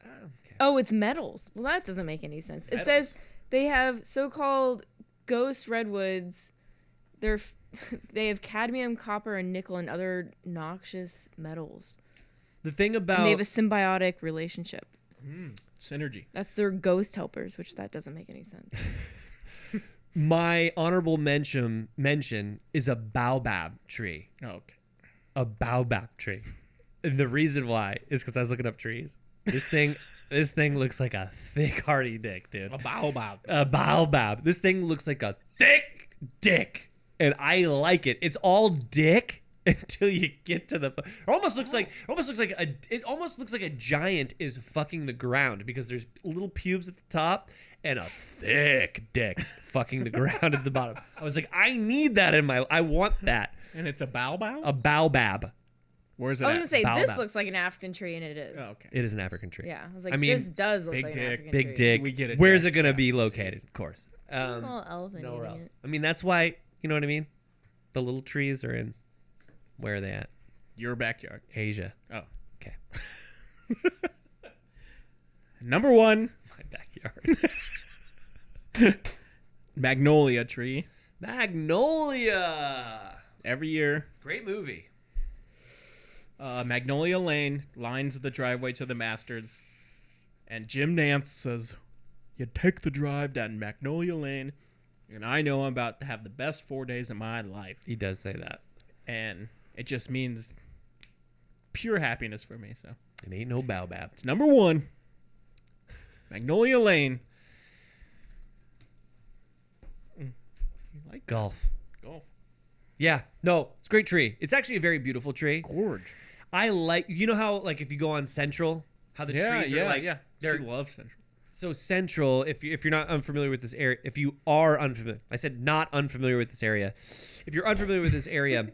Okay. Oh, it's metals. Well, that doesn't make any sense. It Metals. says they have so-called ghost redwoods. They have cadmium, copper, and nickel, and other noxious metals. The thing And about they have a symbiotic relationship. Synergy. That's their ghost helpers, which that doesn't make any sense. my honorable mention is a baobab tree. Oh, okay. A baobab tree. And the reason why is because I was looking up trees. This thing looks like a thick, hardy dick, dude. A baobab. A baobab. This thing looks like a thick dick, and I like it. It's all dick, until you get to the. It almost looks like a giant is fucking the ground because there's little pubes at the top and a thick dick fucking the ground at the bottom. I was like, I need that in my. I want that. And it's a baobab? A baobab. Where's it I was at? gonna say Baobab. this looks like an African tree, and it is. Oh, okay. It is an African tree. Yeah, I was like, I mean, this does look big like an dick, African Big tree. dick. We get it, Where's Jack. it gonna be located? Of course. A little elephant Nowhere eating else. it. I mean, that's why, you know what I mean? The little trees are in, where are they at? Your backyard. Asia. Oh. Okay. Number 1, My backyard. magnolia tree. Magnolia. Every year, Great movie. Magnolia Lane lines the driveway to the Mastards, and Jim Nance says, "You take the drive down Magnolia Lane, and I know I'm about to have the best 4 days of my life." He does say that. And it just means pure happiness for me. So It ain't no baobab. it's number 1, Magnolia Lane. You like Golf. golf? Yeah. No, it's a great tree. It's actually a very beautiful tree. Gorge. I like, you know how, like, if you go on Central, how the trees are like, yeah. they're She loves Central. so Central. If you're not unfamiliar with this area, if you are unfamiliar, I said not unfamiliar with this area. If you're unfamiliar with this area,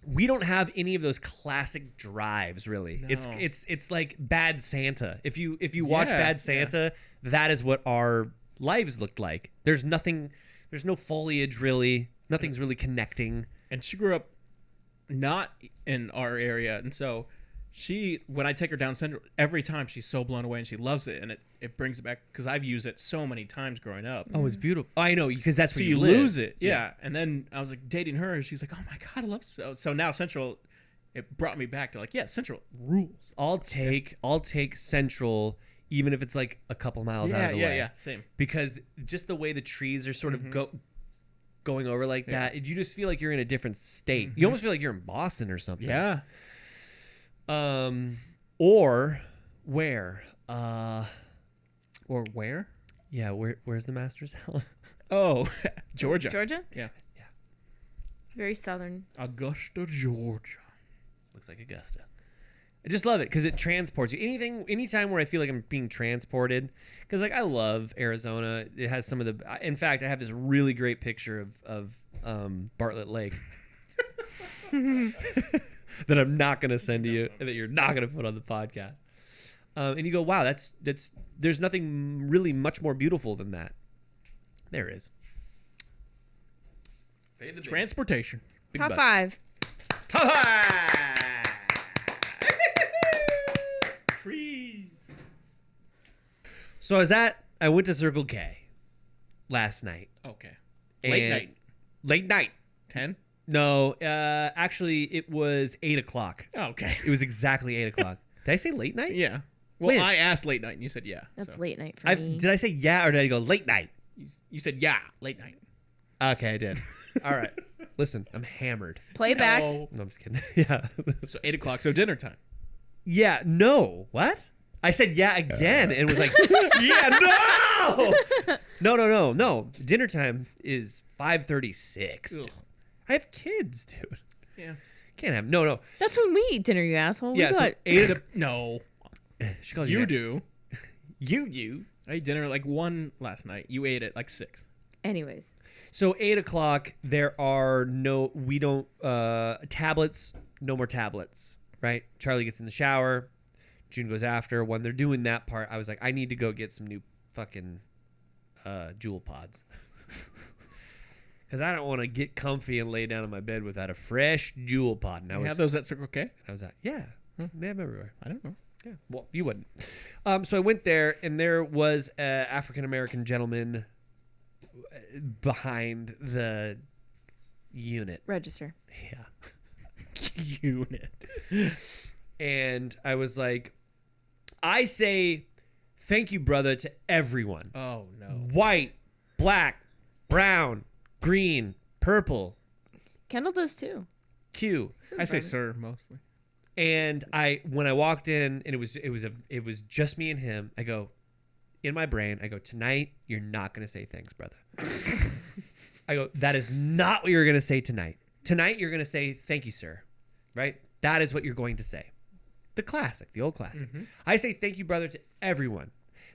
we don't have any of those classic drives really. No. It's like Bad Santa. If you watch Yeah, Bad Santa, that is what our lives looked like. There's nothing. There's no foliage really. Nothing's really connecting. And she grew up not in our area, and so when I take her down Central, every time she's so blown away and she loves it, and it brings it back because I've used it so many times growing up. Oh, it's beautiful. I know, because that's So where you live. lose it, yeah. And then I was like dating her, and she's like, "Oh my god, I love so." Now Central, it brought me back to like, yeah, Central rules. I'll take Central, even if it's like a couple miles out of the way. Yeah, same. Because just the way the trees are sort of going over like that, you just feel like you're in a different state. You almost feel like you're in Boston or something. Yeah. Or where? Or where? Yeah, where's the Masters held? Oh, Georgia. Georgia? Yeah. Very southern. Augusta, Georgia. Looks like Augusta. I just love it because it transports you. Anytime where I feel like I'm being transported, because like I love Arizona. It has some of the. In fact, I have this really great picture of Bartlett Lake that I'm not going to send to you, and that you're not going to put on the podcast. And you go, wow, that's there's nothing really much more beautiful than that. There is. Transportation. Big Top butt. 5. Top five. Trees. So I went to Circle K last night. Okay. Late And- night. Late night. 10? No, actually, it was 8:00. Oh, okay. It was exactly 8:00. Did I say late night? Yeah. Well, Wait. I asked late night, and you said yeah. That's so. late night for me. Did I say yeah, or did I go late night? You said yeah, late night. Okay, I did. All right. Listen, I'm hammered. Play back. No. No, I'm just kidding. Yeah. So 8:00, so dinner time. Yeah. No. What? I said yeah again, and was like, yeah, no. No. Dinner time is 5:36. Ugh. I have kids, dude. Yeah. Can't have no. That's when we eat dinner, you asshole. Yeah. We So got 8. No. She called You you. do. You. I ate dinner at like 1 last night. You ate at like 6. anyways. So 8:00, there are tablets, no more tablets, right? Charlie gets in the shower, June goes after. When they're doing that part, I was like, I need to go get some new fucking Jewel pods. Because I don't want to get comfy and lay down in my bed without a fresh Jewel pod. And You have those at Circle K? I was like, yeah, they have everywhere. I don't know. Yeah, well, you wouldn't. So I went there, and there was an African-American gentleman behind the unit. Register. Yeah. Unit. And I was like, I say thank you, brother, to everyone. Oh, no. White, black, brown, green, purple, Kendall does too. Q. I say sir mostly. And when I walked in, and it was just me and him, I go, in my brain, I go, tonight, you're not going to say thanks, brother. I go, that is not what you're going to say tonight. Tonight, you're going to say, thank you, sir. right? That is what you're going to say. The classic, the old classic. I say thank you, brother, to everyone.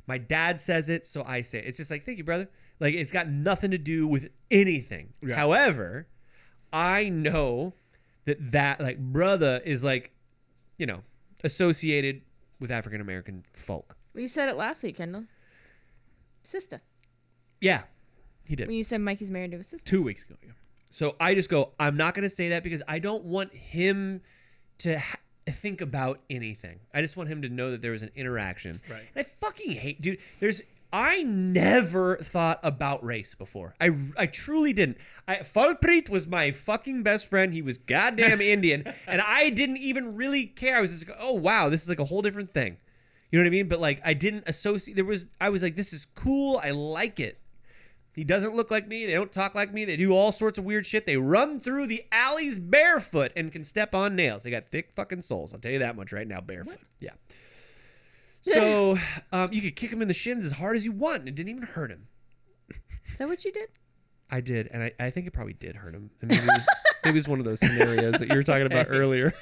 My dad says it, so I say it. It's just like, thank you, brother. Like, it's got nothing to do with anything. Yeah. However, I know that like brother is like, associated with African American folk. Well, you said it last week, Kendall. Sister. Yeah, he did. When you said Mikey's married to a sister. 2 weeks ago. Yeah. So I just go, I'm not going to say that because I don't want him to think about anything. I just want him to know that there was an interaction. Right. And I fucking hate, dude. I never thought about race before. I truly didn't. Falpreet was my fucking best friend. He was goddamn Indian. And I didn't even really care. I was just like, oh, wow, this is like a whole different thing. You know what I mean? But like, I didn't associate. I was like, this is cool. I like it. He doesn't look like me. They don't talk like me. They do all sorts of weird shit. They run through the alleys barefoot and can step on nails. They got thick fucking soles. I'll tell you that much right now, barefoot. What? Yeah. So you could kick him in the shins as hard as you want, and it didn't even hurt him. Is that what you did? I did, and I think it probably did hurt him. And maybe it was one of those scenarios that you were talking about earlier.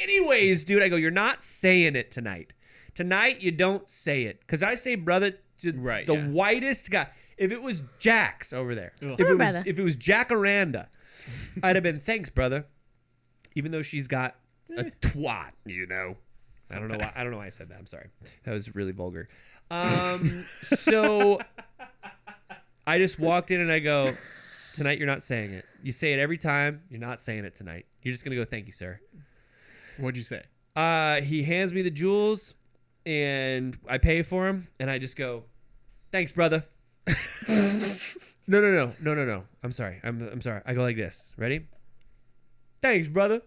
Anyways, dude, I go, you're not saying it tonight. Tonight, you don't say it. Because I say brother to the whitest guy. If it was Jax over there, if it was Jacaranda, I'd have been, thanks, brother. Even though she's got a twat, I don't know why I said that. I'm sorry. That was really vulgar. So I just walked in and I go, tonight you're not saying it. You say it every time. You're not saying it tonight. You're just going to go, thank you, sir. What'd you say? He hands me the jewels and I pay for them. And I just go, thanks, brother. No. I'm sorry. I'm sorry. I go like this. Ready? Thanks, brother.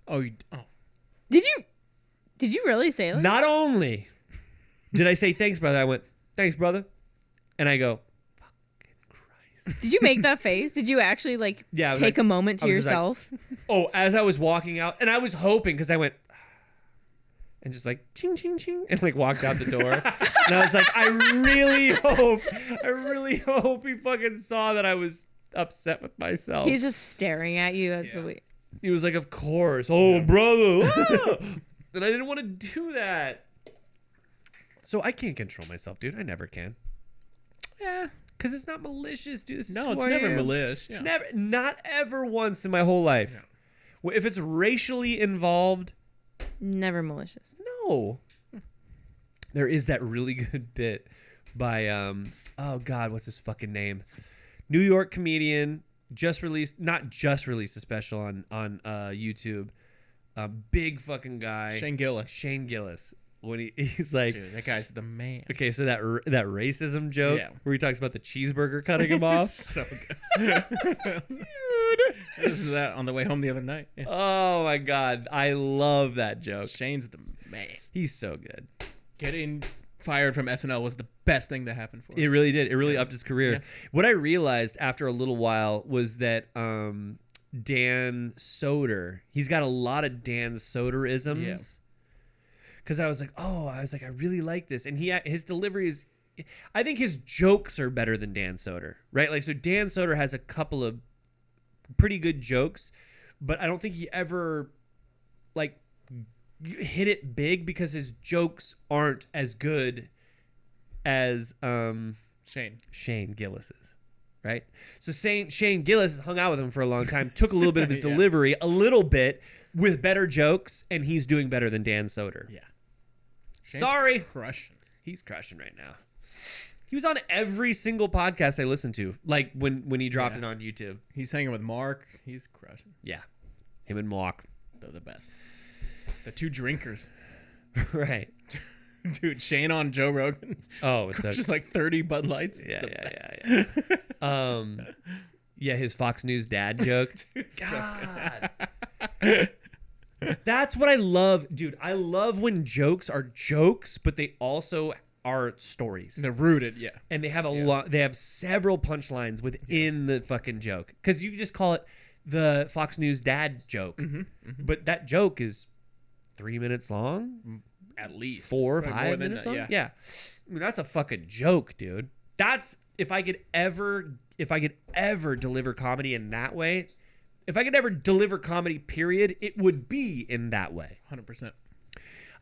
Did you really say that? Not only did I say thanks, brother, I went, thanks, brother. And I go, fucking Christ. Did you make that face? Did you actually take a moment to yourself? As I was walking out, and I was hoping, because I went, and just like, ching, ching, ching, and like walked out the door. And I was like, I really hope he fucking saw that I was upset with myself. He's just staring at you as the way. He was like, of course. Oh, brother. And I didn't want to do that. So I can't control myself, dude. I never can. Yeah. Because it's not malicious, dude. It's never malicious. Yeah. Never, not ever once in my whole life. Yeah. Well, if it's racially involved. Never malicious. No. There is that really good bit by, oh God, what's his fucking name? New York comedian, not just released a special on YouTube. A big fucking guy. Shane Gillis. When he's like, dude, that guy's the man. Okay, so that racism joke where he talks about the cheeseburger cutting him off. So good. Dude. I listened to that on the way home the other night. Yeah. Oh my God. I love that joke. Shane's the man. He's so good. Getting fired from SNL was the best thing that happened for him. It really did. It really upped his career. Yeah. What I realized after a little while was that Dan Soder, he's got a lot of Dan Soder-isms. Yeah. Because I was like, I really like this. And his delivery is, I think his jokes are better than Dan Soder, right? Like, so Dan Soder has a couple of pretty good jokes, but I don't think he ever, like, hit it big because his jokes aren't as good as Shane Gillis's. Right? So Shane Gillis hung out with him for a long time, took a little bit of his delivery, a little bit, with better jokes, and he's doing better than Dan Soder. Yeah. Shane's crushing. He's crushing right now. He was on every single podcast I listened to, like when he dropped it on YouTube. He's hanging with Mark. He's crushing. Yeah. Him and Mark. They're the best. The two drinkers. Right. Dude, Shane on Joe Rogan. Oh, it's just like 30 Bud Lights. Yeah. Yeah, his Fox News dad joke. Dude, God. So that's what I love. Dude, I love when jokes are jokes, but they also are stories. They're rooted, yeah. And they have they have several punchlines within the fucking joke. Because you just call it the Fox News dad joke. Mm-hmm, mm-hmm. But that joke is 3 minutes long. At least 4 or 5 minutes long. Yeah. I mean, that's a fucking joke, dude. That's if I could ever deliver comedy in that way, if I could ever deliver comedy, period, it would be in that way. 100%.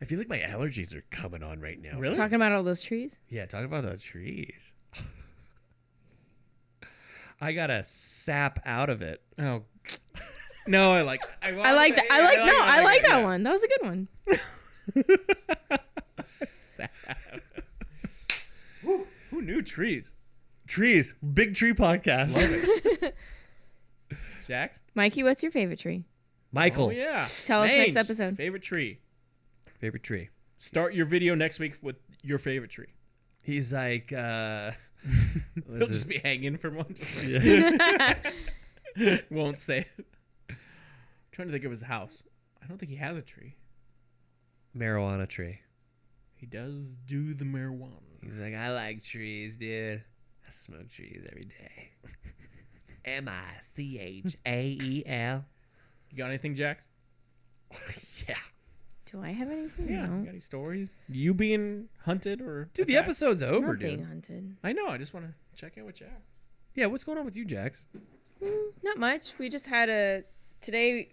I feel like my allergies are coming on right now. Really? Talking about all those trees. Yeah, talk about the trees. I got a sap out of it. Oh. No, I like I like that. I like that one. That was a good one. Who knew trees? Trees. Big tree podcast. Love it. Jax? Mikey, what's your favorite tree? Michael. Oh, yeah. Tell us next Mange, episode. Favorite tree. Favorite tree. Start your video next week with your favorite tree. He's like, He'll what is just it? be hanging from one. Yeah. Won't say it. I'm trying to think of his house. I don't think he has a tree. Marijuana tree. He does do the marijuana. He's like, I like trees, dude. I smoke trees every day. Michael. You got anything, Jax? Yeah. Do I have anything? Yeah. No. You got any stories? You being hunted or Dude, the attacked? episode's over, Not being dude. hunted. I know. I just want to check in with Jax. Yeah, what's going on with you, Jax? Not much. We just had today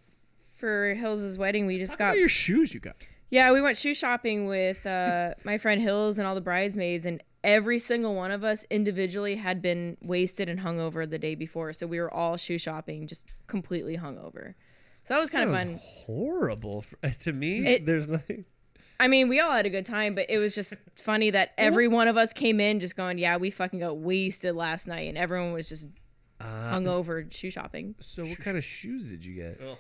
for Hills' wedding. We just Talk got about your shoes you got. Yeah, we went shoe shopping with my friend Hills and all the bridesmaids, and every single one of us individually had been wasted and hungover the day before. So we were all shoe shopping, just completely hungover. So that was kind of fun. Horrible to me. There's nothing. I mean, we all had a good time, but it was just funny that every one of us came in just going, yeah, we fucking got wasted last night, and everyone was just hungover shoe shopping. So what kind of shoes did you get? Ugh.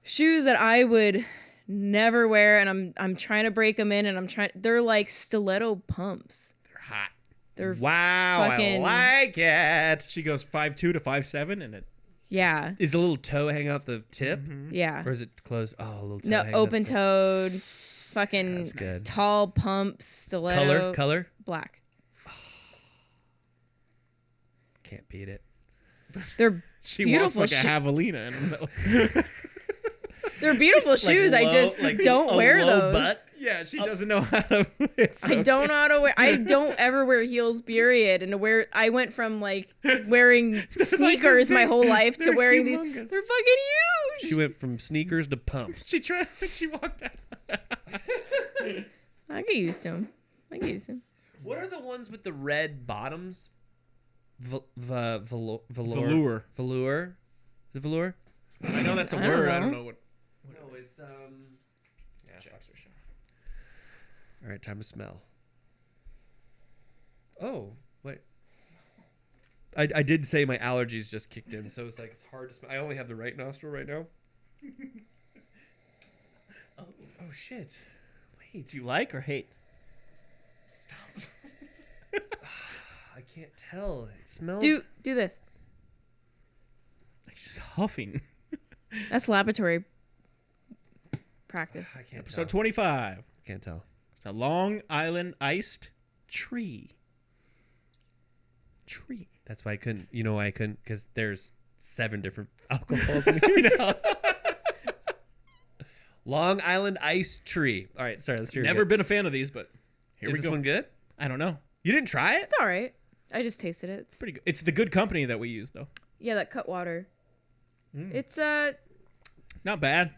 Shoes that I would never wear, and I'm trying to break them in, and they're like stiletto pumps. They're hot. They're Wow, fucking, I like it. She goes 5'2" to 5'7", and it. yeah, Is a little toe hang out the tip? yeah. Or is it closed? Oh, a little toe No, hangs out open the tip. toed, fucking That's good. tall pumps, stiletto. Color? Black. Can't beat it. They're She beautiful. walks like a javelina. And They're beautiful shoes. I just don't wear those. yeah, she doesn't know how to. I don't know how to wear. I don't ever wear heels. Period. And I went from like wearing sneakers my whole life to they're wearing these. humongous. They're fucking huge. She went from sneakers to pumps. She tried. She walked out. I get used to them. What are the ones with the red bottoms? Velour. Velour. Velour. Is it velour? I know that's a I don't word. I know. don't know what. No, it's Yeah, Jax or Sean. All right, time to smell. Oh, wait. I did say my allergies just kicked in, so it's like it's hard to smell. I only have the right nostril right now. Oh shit. Wait. Do you like or hate? Stop. I can't tell. It smells. Do this. She's huffing. That's laboratory practice. I can't Episode tell. 25. Can't tell. It's a Long Island iced tree. That's why I couldn't. You know why I couldn't? Because there's 7 different alcohols in here. Long Island iced tree. All right, sorry. Let's do it Never again. been a fan of these, but here Is we this go. one good? I don't know. You didn't try it? It's all right. I just tasted it. It's, Pretty good. It's the good company that we use, though. yeah, that Cutwater. It's Not bad.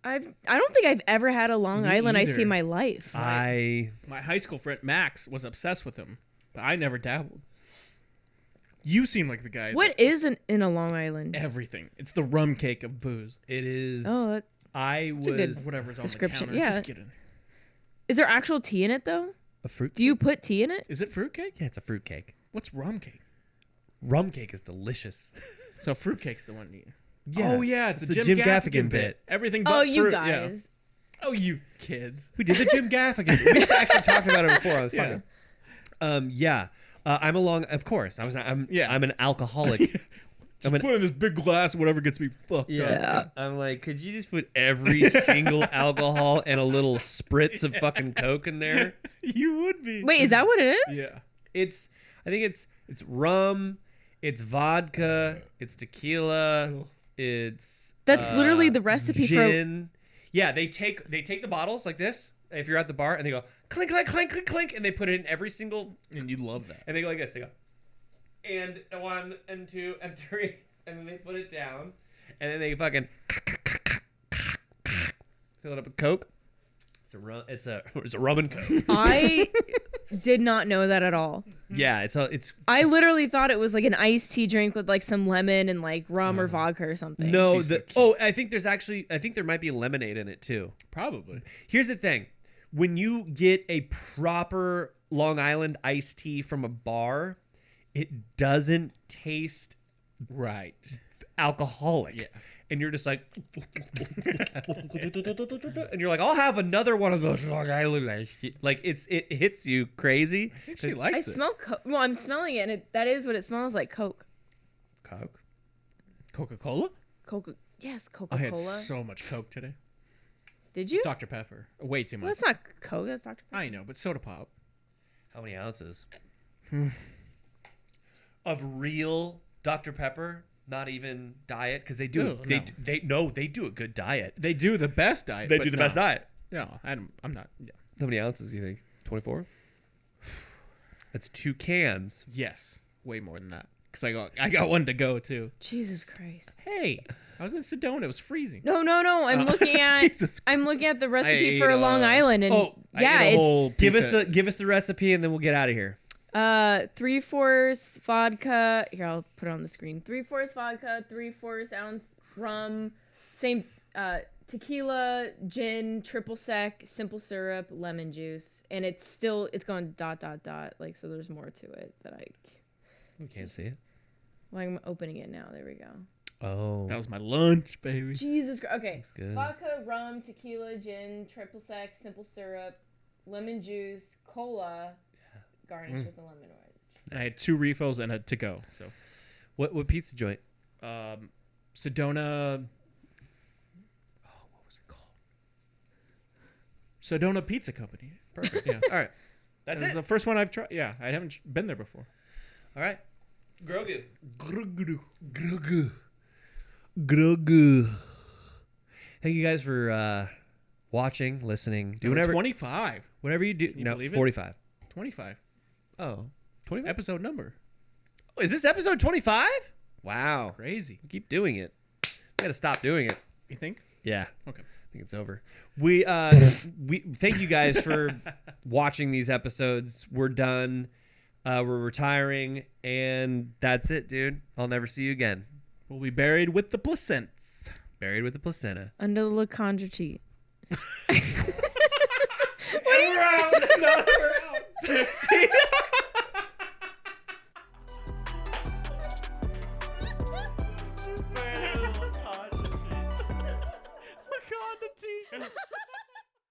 I don't think I've ever had a Long Me Island iced tea either. in my life. I My high school friend Max was obsessed with him, but I never dabbled. You seem like the guy. What is in a Long Island? Everything. It's the rum cake of booze. It is. Oh, I was a good Whatever's on description. the counter. Yeah. Just get in. is there actual tea in it though? a fruit. Do you put tea in it? Is it fruitcake? Yeah, it's a fruit cake. What's rum cake? Rum cake is delicious. So fruitcake's the one you. Yeah. Oh yeah, it's It's the the Jim Jim Gaffigan Gaffigan bit. Everything but Oh, you fruit. Yeah. guys. Oh, you kids. We did the Jim Gaffigan. We just actually talked about it before on this Yeah. podcast. Yeah. I'm along. Of course, I'm an alcoholic. I'm Put in this big glass, whatever gets me fucked up. I'm like, could you just put every single alcohol and a little spritz of fucking Coke in there? You would be. Wait, is that what it is? Yeah. I think it's rum, it's vodka, it's tequila, it's That's literally the recipe gin. Yeah, they take the bottles like this. If you're at the bar and they go clink, clink, clink, clink, clink, and they put it in every single, And you love that. and they go like this. They go, and 1 and 2 and 3, and then they put it down, and then they fucking fill it up with Coke. It's a rum and Coke. I did not know that at all. Yeah, it's I literally thought it was like an iced tea drink with like some lemon and like rum or vodka or something. no. I think there might be lemonade in it too. Probably. Here's the thing: when you get a proper Long Island iced tea from a bar, it doesn't taste Right. alcoholic. Yeah. And you're just like, and you're like, I'll have another one of those Long Island iced tea. Like it hits you crazy. I think she likes I it. smell Coke. Well, I'm smelling it, and that is what it smells like. Coke. Coke. Coca-Cola? Coca. Yes, I Coca-Cola. had so much Coke today. Did you? Dr. Pepper. Way too much. Well, that's not Coke. That's Dr. Pepper. I know, but soda pop. How many ounces? Of real Dr. Pepper, not even diet, because they do. They do a good diet. They do the best diet. They but do the no. best diet. No, I'm not. Yeah. How many ounces do you think? 24. That's 2 cans. Yes, way more than that. Cause I got one to go too. Jesus Christ. Hey, I was in Sedona. It was freezing. No. I'm looking at. Jesus. I'm looking at the recipe ate, for Long Island, and yeah, it's Give us the recipe, and then we'll get out of here. 3/4 vodka. Here, I'll put it on the screen. 3/4 vodka, 3/4 ounce rum, same tequila, gin, triple sec, simple syrup, lemon juice, and it's going ... Like, so there's more to it that We can't see it. Well, I'm opening it now. There we go. Oh, That was my lunch, baby. Jesus Christ. Okay. Looks good. Vodka, rum, tequila, gin, triple sec, simple syrup, lemon juice, cola, garnished with a lemon orange. I had 2 refills and a to go. So, what pizza joint? Sedona. Oh, what was it called? Sedona Pizza Company. Perfect. Yeah. All right, that's This is it. the first one I've tried. Yeah, I haven't been there before. All right, Grogu. Grogu. Thank you guys for watching, listening. Do Number whatever 25. whatever you do. you No, believe it? 45. 25. Oh, 25. Episode number. Oh, is this episode 25? Wow. Crazy. Keep doing it. We gotta stop doing it. You think? Yeah. Okay. I think it's over. We thank you guys for watching these episodes. We're done. We're retiring, and that's it, dude. I'll never see you again. We'll be buried with the placents. Buried with the placenta. Under the lacondrity. Wakanda tea.